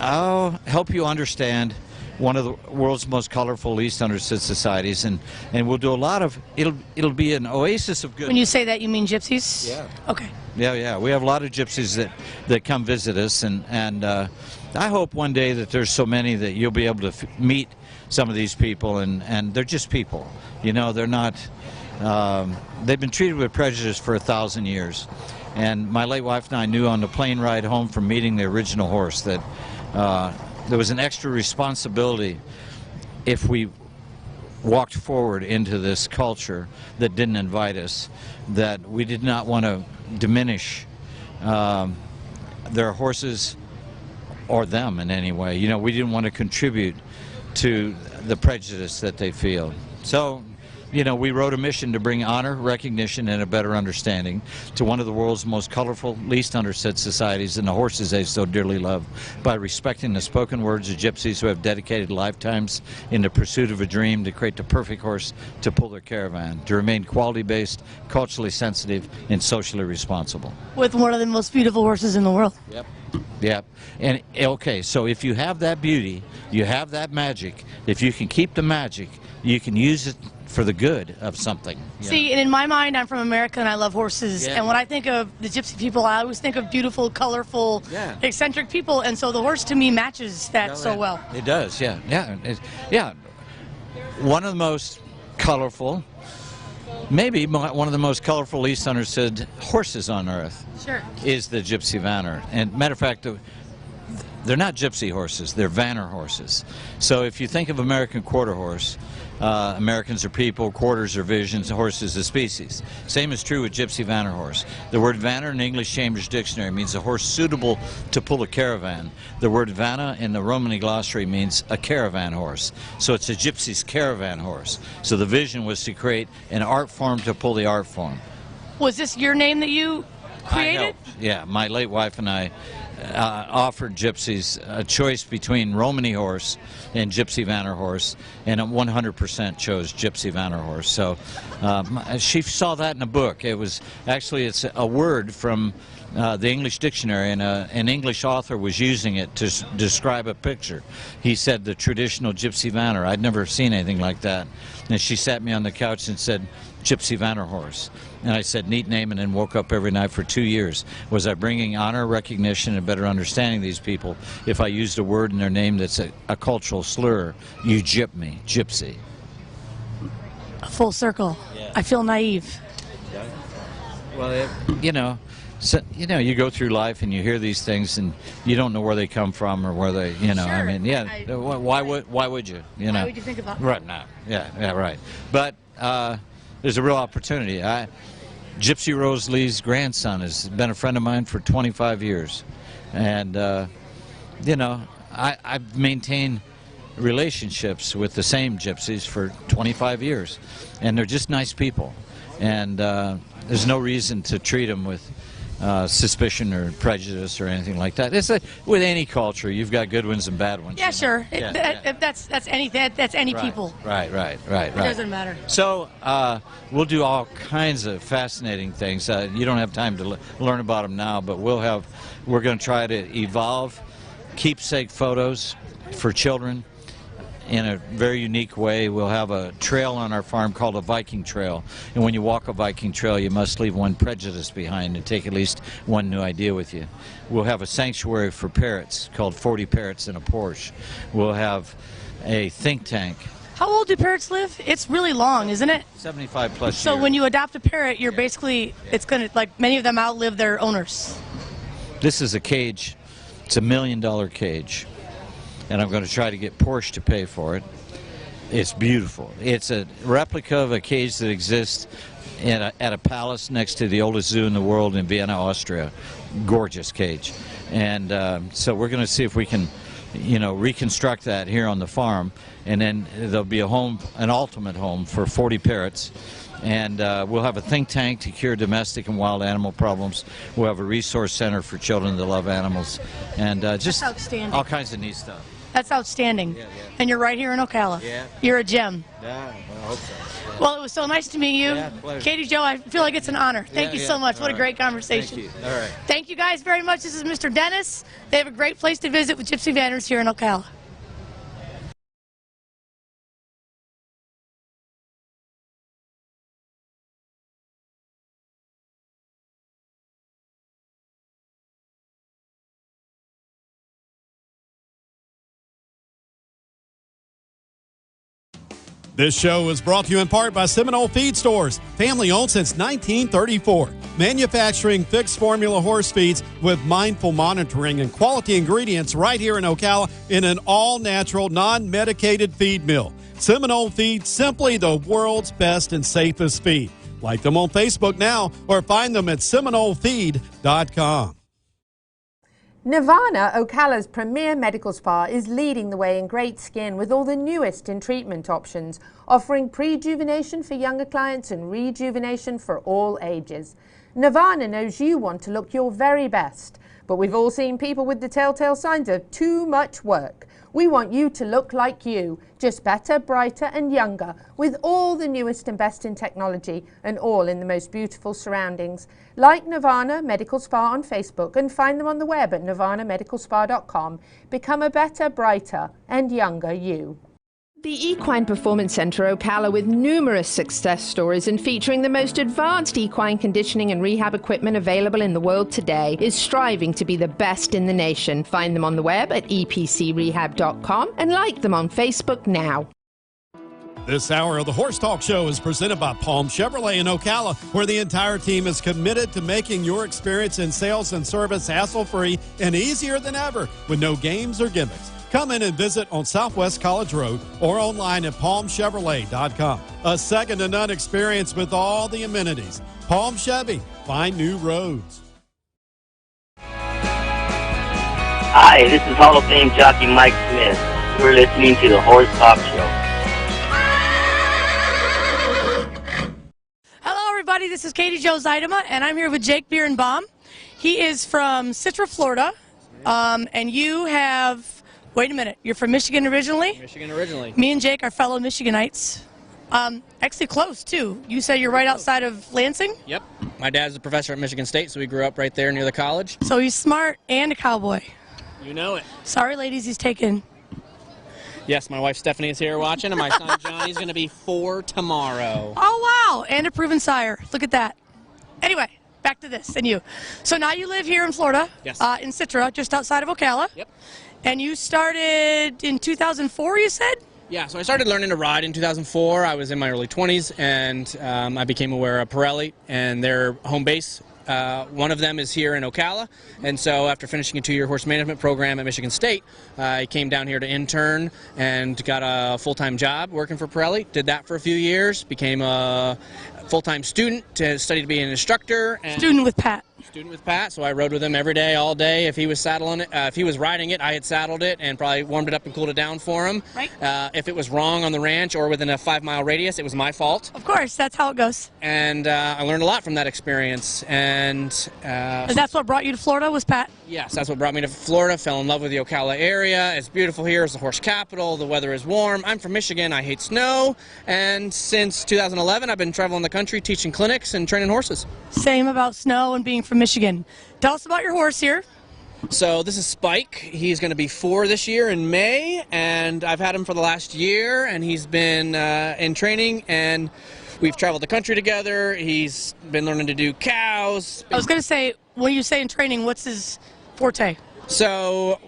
[SPEAKER 10] I'll help you understand one of the world's most colorful, least understood societies, and we'll do a lot of it'll be an oasis of good.
[SPEAKER 9] When you say that, you mean gypsies?
[SPEAKER 10] Yeah.
[SPEAKER 9] Okay.
[SPEAKER 10] Yeah. We have a lot of gypsies that come visit us, and I hope one day that there's so many that you'll be able to meet some of these people, and they're just people. They're not. They've been treated with prejudice for 1,000 years. And my late wife and I knew on the plane ride home from meeting the original horse that there was an extra responsibility if we walked forward into this culture that didn't invite us, that we did not want to diminish their horses or them in any way. We didn't want to contribute to the prejudice that they feel. So we wrote a mission to bring honor, recognition, and a better understanding to one of the world's most colorful, least understood societies and the horses they so dearly love, by respecting the spoken words of gypsies who have dedicated lifetimes in the pursuit of a dream to create the perfect horse to pull their caravan, to remain quality-based, culturally sensitive, and socially responsible.
[SPEAKER 9] With one of the most beautiful horses in the world.
[SPEAKER 10] Yep. And okay, so if you have that beauty, you have that magic. If you can keep the magic, you can use it for the good of something.
[SPEAKER 9] See, and in my mind, I'm from America and I love horses. And when I think of the gypsy people, I always think of beautiful, colorful, eccentric people. And so the horse to me matches that so well.
[SPEAKER 10] It does, yeah. One of the most colorful, maybe one of the most colorful, least understood horses on earth is the Gypsy Vanner. And matter of fact, they're not gypsy horses, they're Vanner horses. So if you think of American quarter horse, Americans are people, quarters are visions, horses are species. Same is true with Gypsy Vanner horse. The word Vanner in the English Chambers Dictionary means a horse suitable to pull a caravan. The word Vanna in the Romany glossary means a caravan horse. So it's a gypsy's caravan horse. So the vision was to create an art form to pull the art form.
[SPEAKER 9] Was this your name that you created?
[SPEAKER 10] Yeah, my late wife and I offered gypsies a choice between Romany horse and Gypsy Vanner horse, and 100% chose Gypsy Vanner horse. So she saw that in a book. It's a word from the English dictionary, and an English author was using it to describe a picture. He said the traditional Gypsy Vanner. I'd never seen anything like that. And she sat me on the couch and said, Gypsy Vanner horse. And I said, neat name, and then woke up every night for 2 years. Was I bringing honor, recognition, and better understanding these people if I used a word in their name that's a cultural slur? You gyp me, gypsy.
[SPEAKER 9] Full circle.
[SPEAKER 10] Yeah.
[SPEAKER 9] I feel naive.
[SPEAKER 10] Well, you go through life and you hear these things and you don't know where they come from or where they,
[SPEAKER 9] Sure.
[SPEAKER 10] I mean, why would you,
[SPEAKER 9] Why would you think about that?
[SPEAKER 10] Right now, yeah, right. But there's a real opportunity. Gypsy Rose Lee's grandson has been a friend of mine for 25 years, and I've maintained relationships with the same gypsies for 25 years, and they're just nice people, and there's no reason to treat them with suspicion or prejudice or anything like that. It's with any culture, you've got good ones and bad ones.
[SPEAKER 9] Yeah, sure.
[SPEAKER 10] Yeah.
[SPEAKER 9] That's anything. That's any people.
[SPEAKER 10] Right.
[SPEAKER 9] It doesn't matter.
[SPEAKER 10] So we'll do all kinds of fascinating things. You don't have time to learn about them now, but we're going to try to evolve keepsake photos for children in a very unique way. We'll have a trail on our farm called a Viking Trail, and when you walk a Viking trail, you must leave one prejudice behind and take at least one new idea with you. We'll have a sanctuary for parrots called 40 Parrots in a Porsche. We'll have a think tank.
[SPEAKER 9] How old do parrots live? It's really long, isn't it?
[SPEAKER 10] 75 plus
[SPEAKER 9] So
[SPEAKER 10] years.
[SPEAKER 9] when you adopt a parrot, you're basically, it's going to, like, many of them outlive their owners.
[SPEAKER 10] This is a cage. It's $1 million cage, and I'm going to try to get Porsche to pay for it. It's beautiful. It's a replica of a cage that exists at a palace next to the oldest zoo in the world in Vienna, Austria. Gorgeous cage. And so we're going to see if we can, reconstruct that here on the farm, and then there'll be an ultimate home for 40 parrots. And we'll have a think tank to cure domestic and wild animal problems. We'll have a resource center for children that love animals, and just all kinds of neat stuff.
[SPEAKER 9] That's outstanding.
[SPEAKER 10] Yeah.
[SPEAKER 9] And you're right here in Ocala.
[SPEAKER 10] Yeah.
[SPEAKER 9] You're a gem.
[SPEAKER 10] Yeah, well, I hope so. Yeah.
[SPEAKER 9] Well, it was so nice to meet you.
[SPEAKER 10] Yeah, pleasure.
[SPEAKER 9] Katie Jo, I feel like it's an honor. Thank you so much.
[SPEAKER 10] All
[SPEAKER 9] What a
[SPEAKER 10] right.
[SPEAKER 9] great conversation.
[SPEAKER 10] Thank you. All right.
[SPEAKER 9] Thank you guys very much. This is Mr. Dennis. They have a great place to visit with Gypsy Vanners here in Ocala.
[SPEAKER 13] This show is brought to you in part by Seminole Feed Stores, family owned since 1934. Manufacturing fixed formula horse feeds with mindful monitoring and quality ingredients right here in Ocala in an all-natural, non-medicated feed mill. Seminole Feed, simply the world's best and safest feed. Like them on Facebook now or find them at SeminoleFeed.com.
[SPEAKER 12] Nirvana, Ocala's premier medical spa, is leading the way in great skin with all the newest in treatment options, offering prejuvenation for younger clients and rejuvenation for all ages. Nirvana knows you want to look your very best, but we've all seen people with the telltale signs of too much work. We want you to look like you, just better, brighter and younger, with all the newest and best in technology and all in the most beautiful surroundings. Like Nirvana Medical Spa on Facebook and find them on the web at nirvanamedicalspa.com. Become a better, brighter and younger you.
[SPEAKER 14] The Equine Performance Centre Ocala, with numerous success stories and featuring the most advanced equine conditioning and rehab equipment available in the world today, is striving to be the best in the nation. Find them on the web at epcrehab.com and like them on Facebook now.
[SPEAKER 13] This hour of the Horse Talk Show is presented by Palm Chevrolet in Ocala, where the entire team is committed to making your experience in sales and service hassle-free and easier than ever with no games or gimmicks. Come in and visit on Southwest College Road or online at palmchevrolet.com. A second-to-none experience with all the amenities. Palm Chevy, find new roads.
[SPEAKER 6] Hi, this is Hall of Fame jockey Mike Smith. You're listening to the Horse Talk Show.
[SPEAKER 9] Hello, everybody. This is Katie Jo Zeidema, and I'm here with Jake Bierenbaum. He is from Citra, Florida, and you have... Wait a minute. You're from Michigan originally?
[SPEAKER 15] Michigan originally.
[SPEAKER 9] Me and Jake are fellow Michiganites. Actually close, too. You said you're right outside of Lansing?
[SPEAKER 15] Yep. My dad's a professor at Michigan State, so we grew up right there near the college.
[SPEAKER 9] So he's smart and a cowboy.
[SPEAKER 15] You know it.
[SPEAKER 9] Sorry, ladies, he's taken.
[SPEAKER 15] Yes, my wife Stephanie is here watching, and my son Johnny's going to be 4 tomorrow.
[SPEAKER 9] Oh, wow. And a proven sire. Look at that. Anyway, back to this and you. So now you live here in Florida.
[SPEAKER 15] Yes.
[SPEAKER 9] In Citra, just outside of Ocala.
[SPEAKER 15] Yep.
[SPEAKER 9] And you started in 2004, you said?
[SPEAKER 15] Yeah, so I started learning to ride in 2004. I was in my early 20s, and I became aware of Pirelli and their home base. One of them is here in Ocala, and so after finishing a 2-year horse management program at Michigan State, I came down here to intern and got a full-time job working for Pirelli. Did that for a few years, became a full-time student to study to be an instructor. And
[SPEAKER 9] student with Pat.
[SPEAKER 15] Student with Pat, so I rode with him every day, all day. If he was saddling it, if he was riding it, I had saddled it and probably warmed it up and cooled it down for him.
[SPEAKER 9] Right.
[SPEAKER 15] If it was wrong on the ranch or within a 5-mile radius, it was my fault.
[SPEAKER 9] Of course, that's how it goes.
[SPEAKER 15] And I learned a lot from that experience. And
[SPEAKER 9] that's what brought you to Florida, was Pat?
[SPEAKER 15] Yes, that's what brought me to Florida. Fell in love with the Ocala area. It's beautiful here. It's the horse capital. The weather is warm. I'm from Michigan. I hate snow. And since 2011, I've been traveling the country teaching clinics and training horses.
[SPEAKER 9] Same about snow and being from Michigan. Tell us about your horse here.
[SPEAKER 15] So this is Spike. He's going to be 4 this year in May, and I've had him for the last year, and he's been in training, and we've traveled the country together. He's been learning to do cows.
[SPEAKER 9] I was going to say, when you say in training, what's his forte?
[SPEAKER 15] So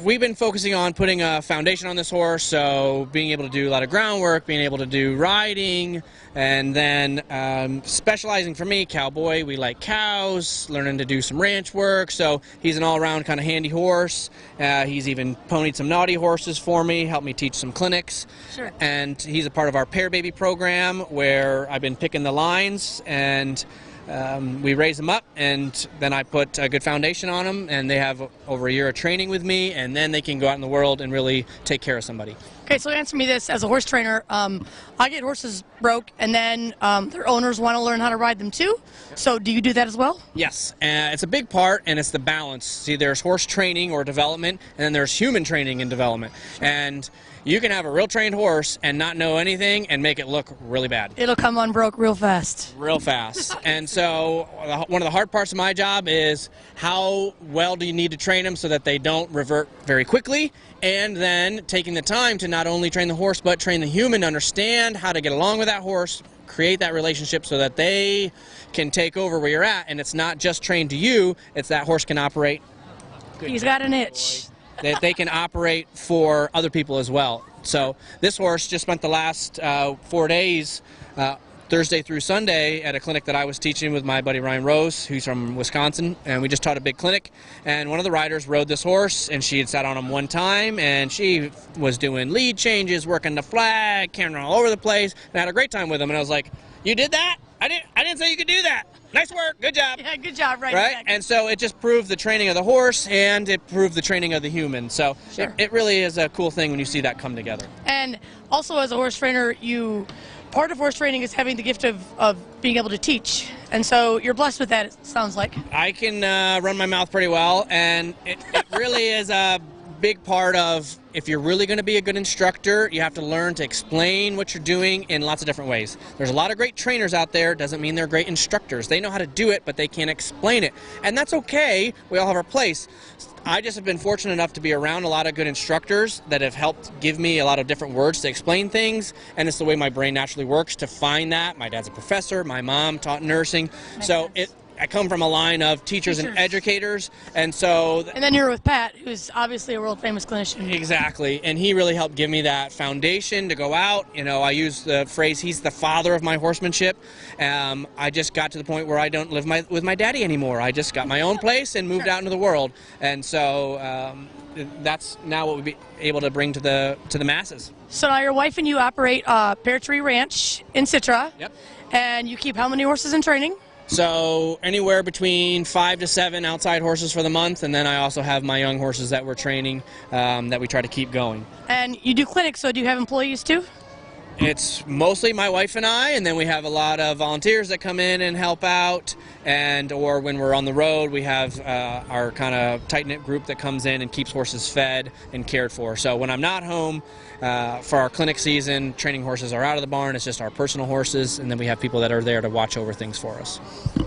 [SPEAKER 15] we've been focusing on putting a foundation on this horse, so being able to do a lot of groundwork, being able to do riding, and then specializing for me, cowboy. We like cows, learning to do some ranch work, so he's an all-around kind of handy horse. He's even ponied some naughty horses for me, helped me teach some clinics.
[SPEAKER 9] Sure.
[SPEAKER 15] And he's a part of our Pair Baby program where I've been picking the lines, and we raise them up, and then I put a good foundation on them, and they have over a year of training with me, and then they can go out in the world and really take care of somebody.
[SPEAKER 9] Okay, so answer me this. As a horse trainer, I get horses broke, and then their owners want to learn how to ride them too. So do you do that as well?
[SPEAKER 15] Yes, it's a big part, and it's the balance. See, there's horse training or development, and then there's human training and development. And you can have a real trained horse and not know anything and make it look really bad.
[SPEAKER 9] It'll come unbroke real fast.
[SPEAKER 15] Real fast. And so one of the hard parts of my job is how well do you need to train them so that they don't revert very quickly, and then taking the time to not only train the horse but train the human to understand how to get along with that horse, create that relationship so that they can take over where you're at, and it's not just trained to you, it's that horse can operate.
[SPEAKER 9] He's got an itch.
[SPEAKER 15] That they can operate for other people as well. So this horse just spent the last 4 days, Thursday through Sunday, at a clinic that I was teaching with my buddy Ryan Rose, who's from Wisconsin, and we just taught a big clinic. And one of the riders rode this horse, and she had sat on him one time, and she was doing lead changes, working the flag, carrying all over the place, and I had a great time with him. And I was like, "You did that? I didn't say you could do that. Nice work. Good job."
[SPEAKER 9] Yeah, good job. Right.
[SPEAKER 15] Right? And so it just proved the training of the horse, and it proved the training of the human. So
[SPEAKER 9] Sure.
[SPEAKER 15] it really is a cool thing when you see that come together.
[SPEAKER 9] And also, as a horse trainer, part of horse training is having the gift of being able to teach. And so you're blessed with that, it sounds like.
[SPEAKER 15] I can run my mouth pretty well, and it really is a big part of, if you're really going to be a good instructor, you have to learn to explain what you're doing in lots of different ways. There's a lot of great trainers out there. Doesn't mean they're great instructors. They know how to do it, but they can't explain it. And that's okay. We all have our place. I just have been fortunate enough to be around a lot of good instructors that have helped give me a lot of different words to explain things, and it's the way my brain naturally works to find that. My dad's a professor. My mom taught nursing. So I come from a line of teachers and educators, and so...
[SPEAKER 9] And then you're with Pat, who's obviously a world-famous clinician.
[SPEAKER 15] Exactly, and he really helped give me that foundation to go out. You know, I use the phrase, he's the father of my horsemanship. I just got to the point where I don't live with my daddy anymore. I just got my own place and moved out into the world, and so that's now what we'll be able to bring to the masses.
[SPEAKER 9] So now your wife and you operate Pear Tree Ranch in Citra.
[SPEAKER 15] Yep.
[SPEAKER 9] And you keep how many horses in training?
[SPEAKER 15] So anywhere between 5 to 7 outside horses for the month, and then I also have my young horses that we're training that we try to keep going.
[SPEAKER 9] And you do clinics, so do you have employees too?
[SPEAKER 15] It's mostly my wife and I, and then we have a lot of volunteers that come in and help out, or when we're on the road, we have our kind of tight-knit group that comes in and keeps horses fed and cared for. So when I'm not home for our clinic season, training horses are out of the barn. It's just our personal horses, and then we have people that are there to watch over things for us.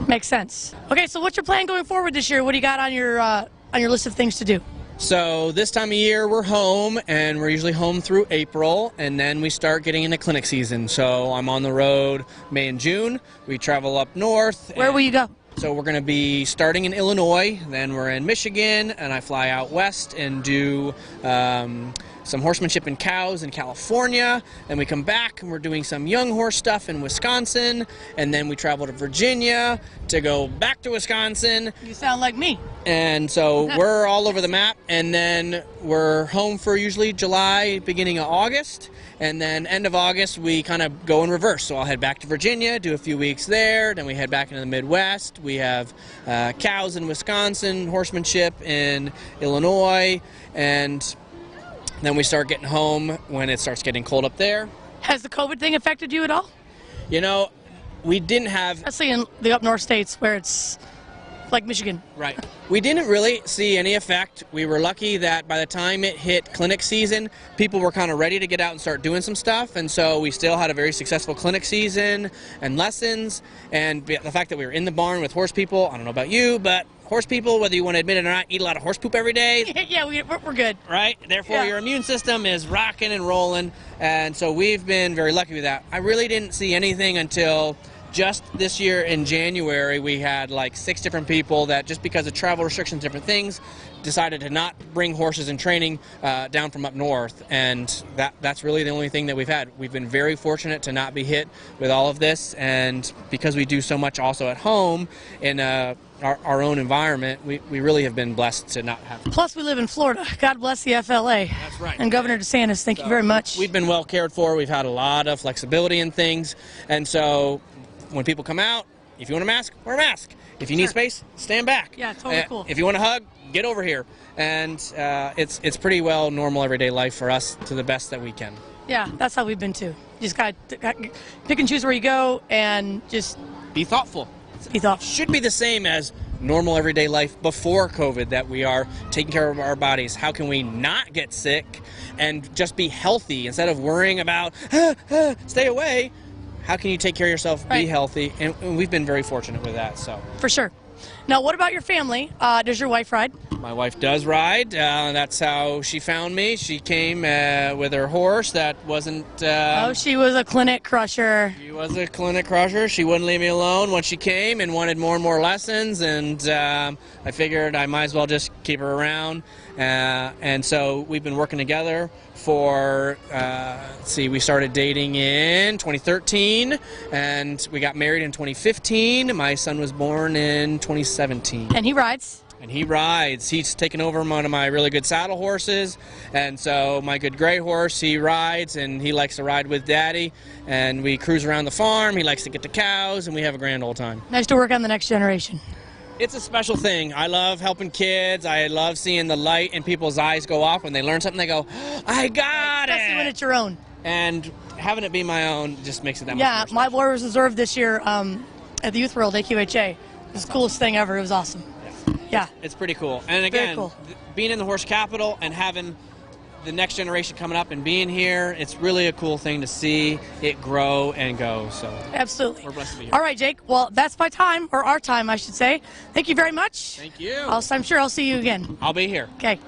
[SPEAKER 9] Makes sense. Okay, so what's your plan going forward this year? What do you got on your list of things to do?
[SPEAKER 15] So this time of year we're home, and we're usually home through April, and then we start getting into clinic season. So I'm on the road May and June. We travel up north.
[SPEAKER 9] Where will you go?
[SPEAKER 15] So we're going to be starting in Illinois, then we're in Michigan, and I fly out west and do some horsemanship and cows in California. Then we come back and we're doing some young horse stuff in Wisconsin, and then we travel to Virginia to go back to Wisconsin.
[SPEAKER 9] You sound like me.
[SPEAKER 15] And so we're all over the map, and then we're home for usually July, beginning of August, and then end of August we kind of go in reverse. So I'll head back to Virginia, do a few weeks there, then we head back into the Midwest. We have cows in Wisconsin, horsemanship in Illinois, and then we start getting home when it starts getting cold up there.
[SPEAKER 9] Has the COVID thing affected you at all?
[SPEAKER 15] You know, we didn't have...
[SPEAKER 9] Especially in the up north states where it's like Michigan.
[SPEAKER 15] Right. We didn't really see any effect. We were lucky that by the time it hit clinic season, people were kind of ready to get out and start doing some stuff, and so we still had a very successful clinic season and lessons, and the fact that we were in the barn with horse people, I don't know about you, but horse people, whether you want to admit it or not, eat a lot of horse poop every day.
[SPEAKER 9] Yeah, we're good.
[SPEAKER 15] Right? Therefore, your immune system is rocking and rolling, and so we've been very lucky with that. I really didn't see anything until just this year in January. We had like 6 different people that, just because of travel restrictions, different things, decided to not bring horses in training down from up north, and that's really the only thing that we've had. We've been very fortunate to not be hit with all of this, and because we do so much also at home in our own environment, we really have been blessed to not have.
[SPEAKER 9] Plus, we live in Florida. God bless the FLA.
[SPEAKER 15] That's right.
[SPEAKER 9] And Governor DeSantis, thank you very much.
[SPEAKER 15] We've been well cared for. We've had a lot of flexibility in things, and so when people come out, if you want a mask, wear a mask. If you need space, stand back.
[SPEAKER 9] Yeah, totally cool.
[SPEAKER 15] If you want a hug, get over here. And it's pretty well normal everyday life for us to the best that we can.
[SPEAKER 9] Yeah, that's how we've been too. You just got to pick and choose where you go and just
[SPEAKER 15] be thoughtful.
[SPEAKER 9] Be thoughtful.
[SPEAKER 15] Should be the same as normal everyday life before COVID, that we are taking care of our bodies. How can we not get sick and just be healthy instead of worrying about stay away? How can you take care of yourself, be healthy? And we've been very fortunate with that. So
[SPEAKER 9] for sure. Now, what about your family? Does your wife ride?
[SPEAKER 15] My wife does ride. That's how she found me. She came with her horse that wasn't...
[SPEAKER 9] she was a clinic crusher.
[SPEAKER 15] She was a clinic crusher. She wouldn't leave me alone once she came and wanted more and more lessons, and I figured I might as well just keep her around. And so we've been working together for, we started dating in 2013, and we got married in 2015. My son was born in 2017.
[SPEAKER 9] And he rides?
[SPEAKER 15] And he rides. He's taken over one of my really good saddle horses, and so my good gray horse, he rides, and he likes to ride with Daddy, and we cruise around the farm. He likes to get the cows, and we have a grand old time.
[SPEAKER 9] Nice to work on the next generation.
[SPEAKER 15] It's a special thing. I love helping kids. I love seeing the light in people's eyes go off when they learn something. They go, I got it!
[SPEAKER 9] Especially when it's your own.
[SPEAKER 15] And having it be my own just makes it that much more special.
[SPEAKER 9] My Warriors Reserve this year at the Youth World, AQHA. It was the coolest thing ever. It was awesome. Yeah.
[SPEAKER 15] It's pretty cool. And again, being in the horse capital and having the next generation coming up and being here, it's really a cool thing to see it grow and go. So
[SPEAKER 9] absolutely.
[SPEAKER 15] We're blessed to be here.
[SPEAKER 9] All right, Jake. Well, that's my time, or our time, I should say. Thank you very much.
[SPEAKER 15] Thank you.
[SPEAKER 9] I'm sure I'll see you again.
[SPEAKER 15] I'll be here.
[SPEAKER 9] Okay.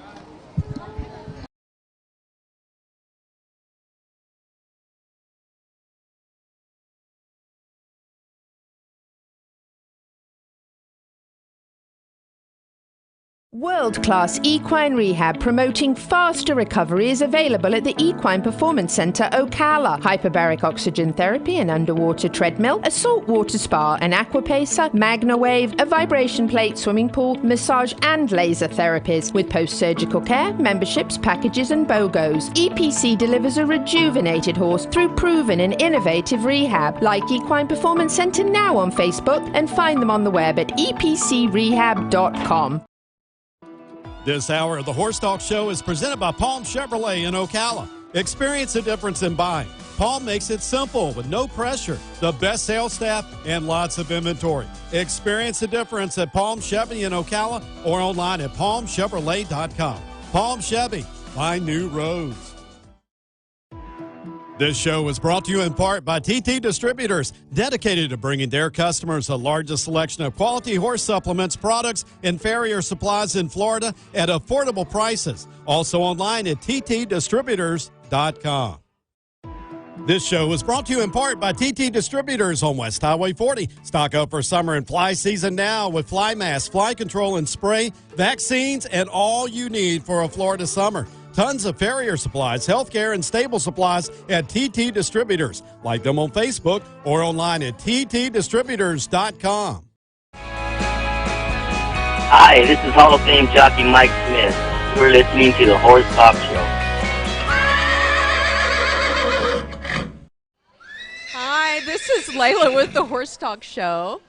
[SPEAKER 14] World-class equine rehab promoting faster recovery is available at the Equine Performance Centre Ocala. Hyperbaric oxygen therapy, an underwater treadmill, a saltwater spa, an aquapacer, MagnaWave, a vibration plate, swimming pool, massage and laser therapies. With post-surgical care, memberships, packages and BOGOs. EPC delivers a rejuvenated horse through proven and innovative rehab. Like Equine Performance Centre now on Facebook and find them on the web at epcrehab.com.
[SPEAKER 13] This hour of the Horse Talk Show is presented by Palm Chevrolet in Ocala. Experience the difference in buying. Palm makes it simple with no pressure, the best sales staff, and lots of inventory. Experience the difference at Palm Chevy in Ocala or online at palmchevrolet.com. Palm Chevy, find new roads. This show was brought to you in part by TT Distributors, dedicated to bringing their customers the largest selection of quality horse supplements, products, and farrier supplies in Florida at affordable prices. Also online at ttdistributors.com. This show was brought to you in part by TT Distributors on West Highway 40. Stock up for summer and fly season now with fly mask, fly control and spray, vaccines, and all you need for a Florida summer. Tons of farrier supplies, healthcare, and stable supplies at TT Distributors. Like them on Facebook or online at ttdistributors.com.
[SPEAKER 6] Hi, this is Hall of Fame jockey Mike Smith. You're listening to the Horse Talk Show.
[SPEAKER 16] Hi, this is Layla with the Horse Talk Show,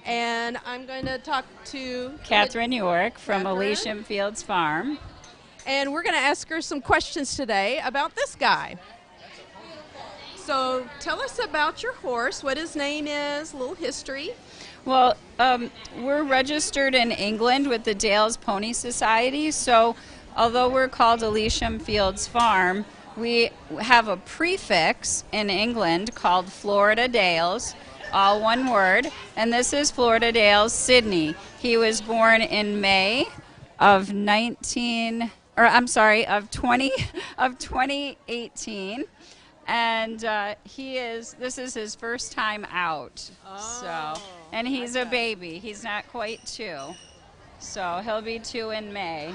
[SPEAKER 16] and I'm going to talk to
[SPEAKER 17] Catherine York from Elysium Fields Farm.
[SPEAKER 16] And we're going to ask her some questions today about this guy. So tell us about your horse, what his name is, a little history.
[SPEAKER 17] Well, we're registered in England with the Dales Pony Society, so although we're called Elysium Fields Farm, we have a prefix in England called Florida Dales, all one word, and this is Florida Dales Sydney. He was born in May of 2018, and this is his first time out. And he's a baby. He's not quite 2, so he'll be 2 in May.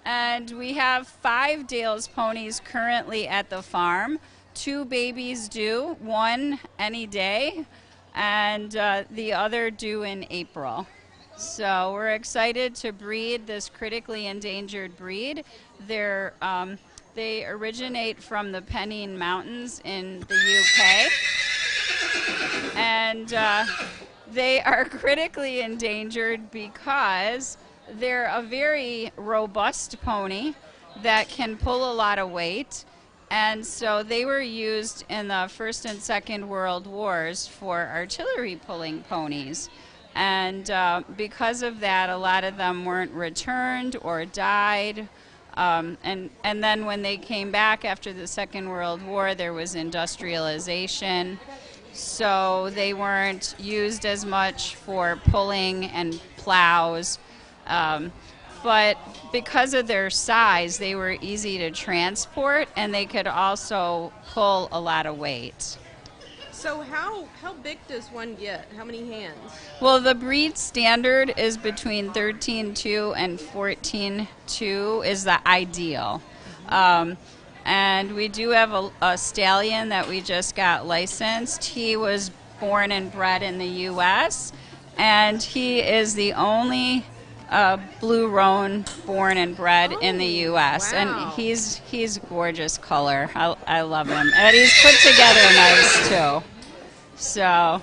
[SPEAKER 17] And we have 5 Dales ponies currently at the farm. 2 babies due, 1 any day, and the other due in April. So we're excited to breed this critically endangered breed. They originate from the Pennine Mountains in the UK. And they are critically endangered because they're a very robust pony that can pull a lot of weight. And so they were used in the First and Second World Wars for artillery pulling ponies. And because of that, a lot of them weren't returned or died. And then when they came back after the Second World War, there was industrialization. So they weren't used as much for pulling and plows. But because of their size, they were easy to transport, and they could also pull a lot of weight.
[SPEAKER 16] So how big does one get? How many hands?
[SPEAKER 17] Well, the breed standard is between 13.2 and 14.2 is the ideal. And we do have a stallion that we just got licensed. He was born and bred in the U.S., and he is the only blue roan born and bred in the U.S.
[SPEAKER 16] Wow.
[SPEAKER 17] And he's gorgeous color. I love him, and he's put together nice too. So,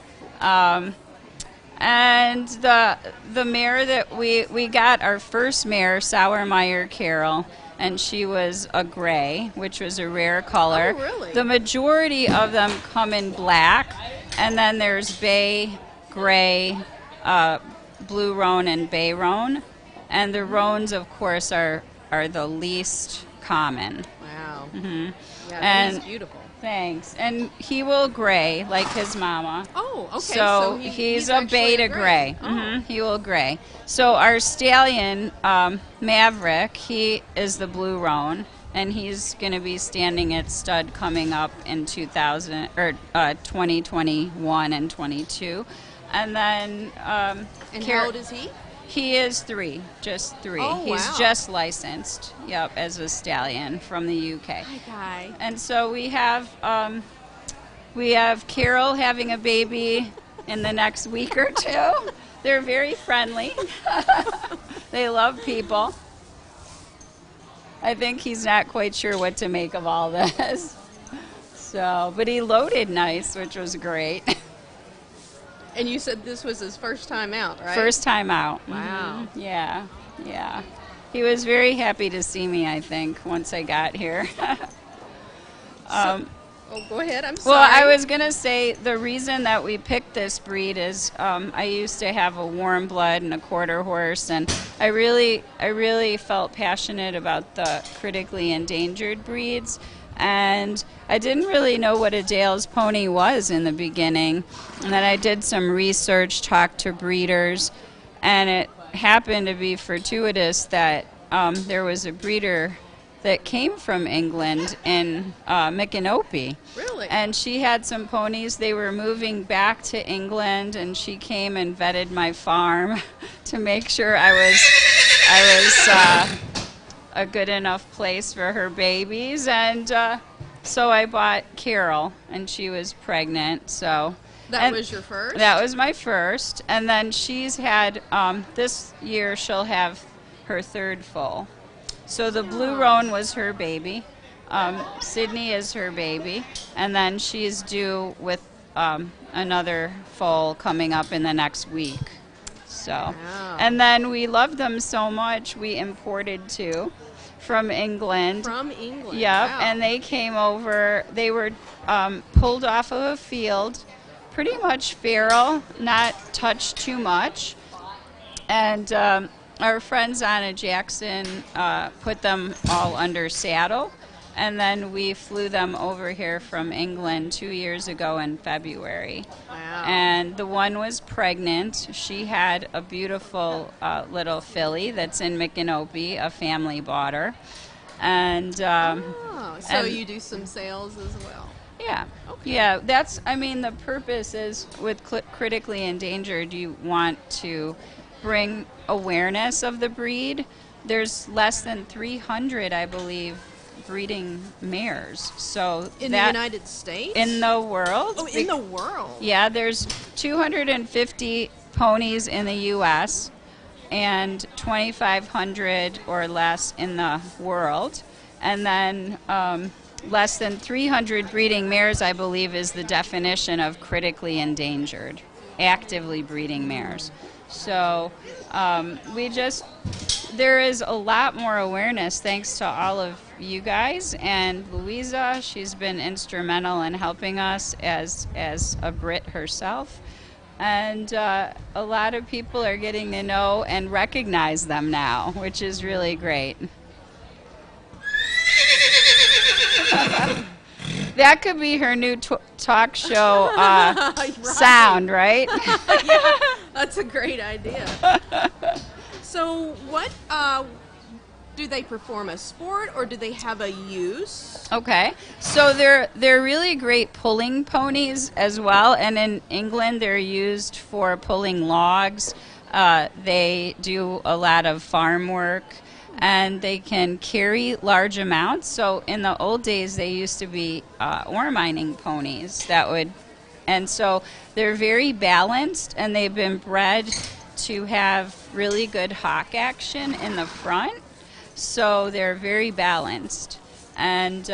[SPEAKER 17] and the mare that we got, our first mare, Sauermeyer Carol, and she was a gray, which was a rare color.
[SPEAKER 16] Oh, really?
[SPEAKER 17] The majority of them come in black, and then there's bay, gray, blue roan, and bay roan. And the roans, of course, are the least common.
[SPEAKER 16] Wow.
[SPEAKER 17] Mm-hmm.
[SPEAKER 16] Yeah,
[SPEAKER 17] and
[SPEAKER 16] he's beautiful.
[SPEAKER 17] Thanks. And he will gray like his mama.
[SPEAKER 16] Oh, okay.
[SPEAKER 17] So he's a beta gray.
[SPEAKER 16] Oh.
[SPEAKER 17] Mm-hmm. He will gray. So our stallion, Maverick, he is the blue roan, and he's going to be standing at stud coming up in 2021 and 22. And then
[SPEAKER 16] and how old is he?
[SPEAKER 17] He is 3, just 3.
[SPEAKER 16] Oh,
[SPEAKER 17] He's
[SPEAKER 16] wow.
[SPEAKER 17] just licensed, as a stallion from the UK.
[SPEAKER 16] Hi, Guy.
[SPEAKER 17] And so we have Carol having a baby in the next week or 2. They're very friendly. They love people. I think he's not quite sure what to make of all this. So, but he loaded nice, which was great.
[SPEAKER 16] And you said this was his first time out, right?
[SPEAKER 17] First time out.
[SPEAKER 16] Wow.
[SPEAKER 17] Mm-hmm. Yeah. He was very happy to see me, I think, once I got here.
[SPEAKER 16] Oh, go ahead. I'm
[SPEAKER 17] Well,
[SPEAKER 16] sorry.
[SPEAKER 17] I was going to say the reason that we picked this breed is I used to have a warm blood and a quarter horse, and I really felt passionate about the critically endangered breeds. And I didn't really know what a Dale's pony was in the beginning. And then I did some research, talked to breeders, and it happened to be fortuitous that there was a breeder that came from England in Micanopy.
[SPEAKER 16] Really?
[SPEAKER 17] And she had some ponies. They were moving back to England, and she came and vetted my farm to make sure I was a good enough place for her babies. And so I bought Carol, and she was pregnant. So
[SPEAKER 16] That was your first?
[SPEAKER 17] That was my first. And then she's had, this year she'll have her third foal. So the Blue Roan was her baby. Sydney is her baby. And then she's due with another foal coming up in the next week. So,
[SPEAKER 16] Wow.
[SPEAKER 17] And then we loved them so much, we imported two from England.
[SPEAKER 16] From England.
[SPEAKER 17] Yep,
[SPEAKER 16] Wow.
[SPEAKER 17] and they came over. They were pulled off of a field, pretty much feral, not touched too much. And our friends Anna Jackson put them all under saddle, and then we flew them over here from England 2 years ago in February.
[SPEAKER 16] Wow.
[SPEAKER 17] And the one was pregnant. She had a beautiful little filly that's in Micanopy. A family bought her. And
[SPEAKER 16] Oh, so
[SPEAKER 17] and-
[SPEAKER 16] you do some sales as well.
[SPEAKER 17] yeah. Yeah, that's, I mean, the purpose is with critically endangered, you want to bring awareness of the breed. There's less than 300, I believe, breeding mares. So
[SPEAKER 16] In the United States?
[SPEAKER 17] In the world.
[SPEAKER 16] Oh, in the world.
[SPEAKER 17] Yeah, there's 250 ponies in the U.S. and 2,500 or less in the world. And then less than 300 breeding mares, I believe, is the definition of critically endangered, actively breeding mares. So there is a lot more awareness thanks to all of you guys, and Louisa, she's been instrumental in helping us as a Brit herself. And a lot of people are getting to know and recognize them now, which is really great. That could be her new talk show
[SPEAKER 16] Right.
[SPEAKER 17] sound, right?
[SPEAKER 16] Yeah, that's a great idea. So what, do they perform a sport or do they have a use?
[SPEAKER 17] Okay, so they're really great pulling ponies as well, and in England they're used for pulling logs. They do a lot of farm work, and they can carry large amounts. So in the old days they used to be ore mining ponies and so they're very balanced, and they've been bred to have really good hock action in the front. So they're very balanced, and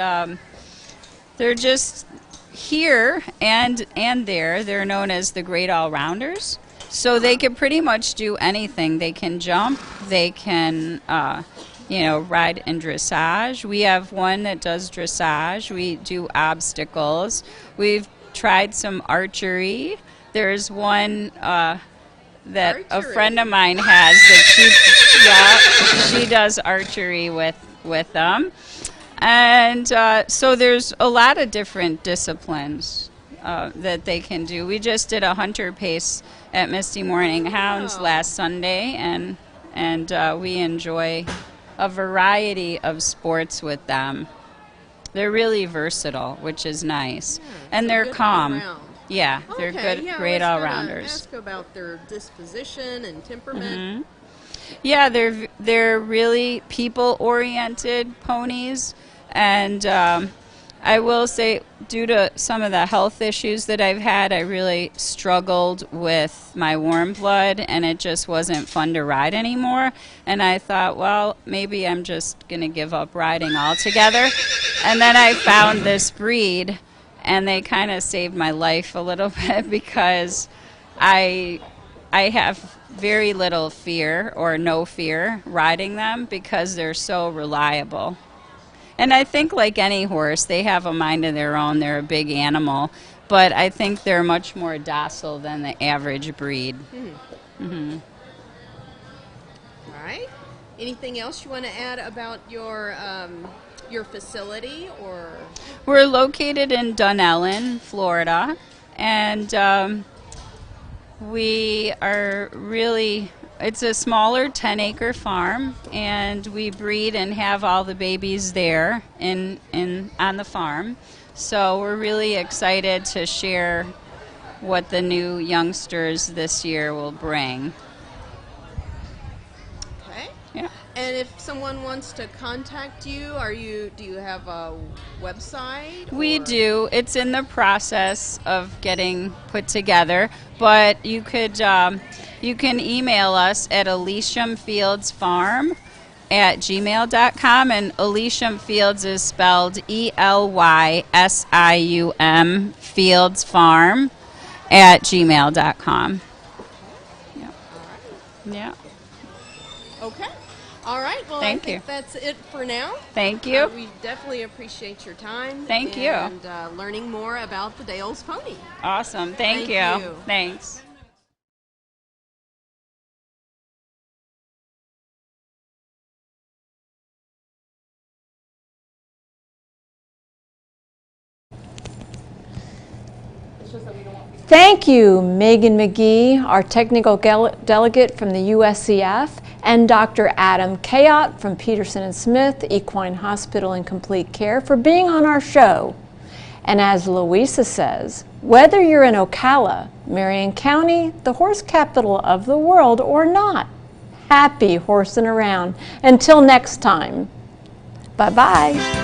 [SPEAKER 17] they're just here and there. They're known as the great all-rounders. So they can pretty much do anything. They can jump. They can, ride in dressage. We have one that does dressage. We do obstacles. We've tried some archery. There's one that a friend of mine has that she does archery with them. And so there's a lot of different disciplines that they can do. We just did a hunter pace at Misty Morning Hounds last Sunday, and we enjoy a variety of sports with them. They're really versatile, which is nice, and they're calm.
[SPEAKER 16] all-round.
[SPEAKER 17] Yeah, they're
[SPEAKER 16] Okay,
[SPEAKER 17] good, great all-rounders.
[SPEAKER 16] Ask about their disposition and temperament.
[SPEAKER 17] Yeah, they're really people-oriented ponies, and I will say, due to some of the health issues that I've had, I really struggled with my warm blood, and it just wasn't fun to ride anymore. And I thought, well, maybe I'm just going to give up riding altogether. And then I found this breed, and they kind of saved my life a little bit, because I have very little fear or no fear riding them, because they're so reliable. And I think like any horse, they have a mind of their own. They're a big animal, but I think they're much more docile than the average breed.
[SPEAKER 16] Mm-hmm. All right. Anything else you want to add about your facility? Or
[SPEAKER 17] we're located in Dunellen, Florida, and we are really, it's a smaller 10-acre farm, and we breed and have all the babies there on the farm. So we're really excited to share what the new youngsters this year will bring.
[SPEAKER 16] Okay.
[SPEAKER 17] Yeah.
[SPEAKER 16] And if someone wants to contact you, do you have a website?
[SPEAKER 17] We do. It's in the process of getting put together, but you can email us at elysiumfieldsfarm@gmail.com, and Elysium Fields is spelled ELYSIUM fieldsfarm@gmail.com. Yeah.
[SPEAKER 16] All right.
[SPEAKER 17] Yeah.
[SPEAKER 16] Okay. All right. Well,
[SPEAKER 17] Thank
[SPEAKER 16] I think
[SPEAKER 17] you.
[SPEAKER 16] that's it for now.
[SPEAKER 17] Thank you.
[SPEAKER 16] We definitely appreciate your time.
[SPEAKER 17] Thank you.
[SPEAKER 16] And learning more about the Dale's pony.
[SPEAKER 17] Awesome. Thank you. Thanks.
[SPEAKER 4] Thank you, Megan McGee, our technical delegate from the USCF, and Dr. Adam Kayott from Peterson & Smith Equine Hospital and Complete Care for being on our show. And as Louisa says, whether you're in Ocala, Marion County, the horse capital of the world, or not, happy horsing around. Until next time, bye-bye.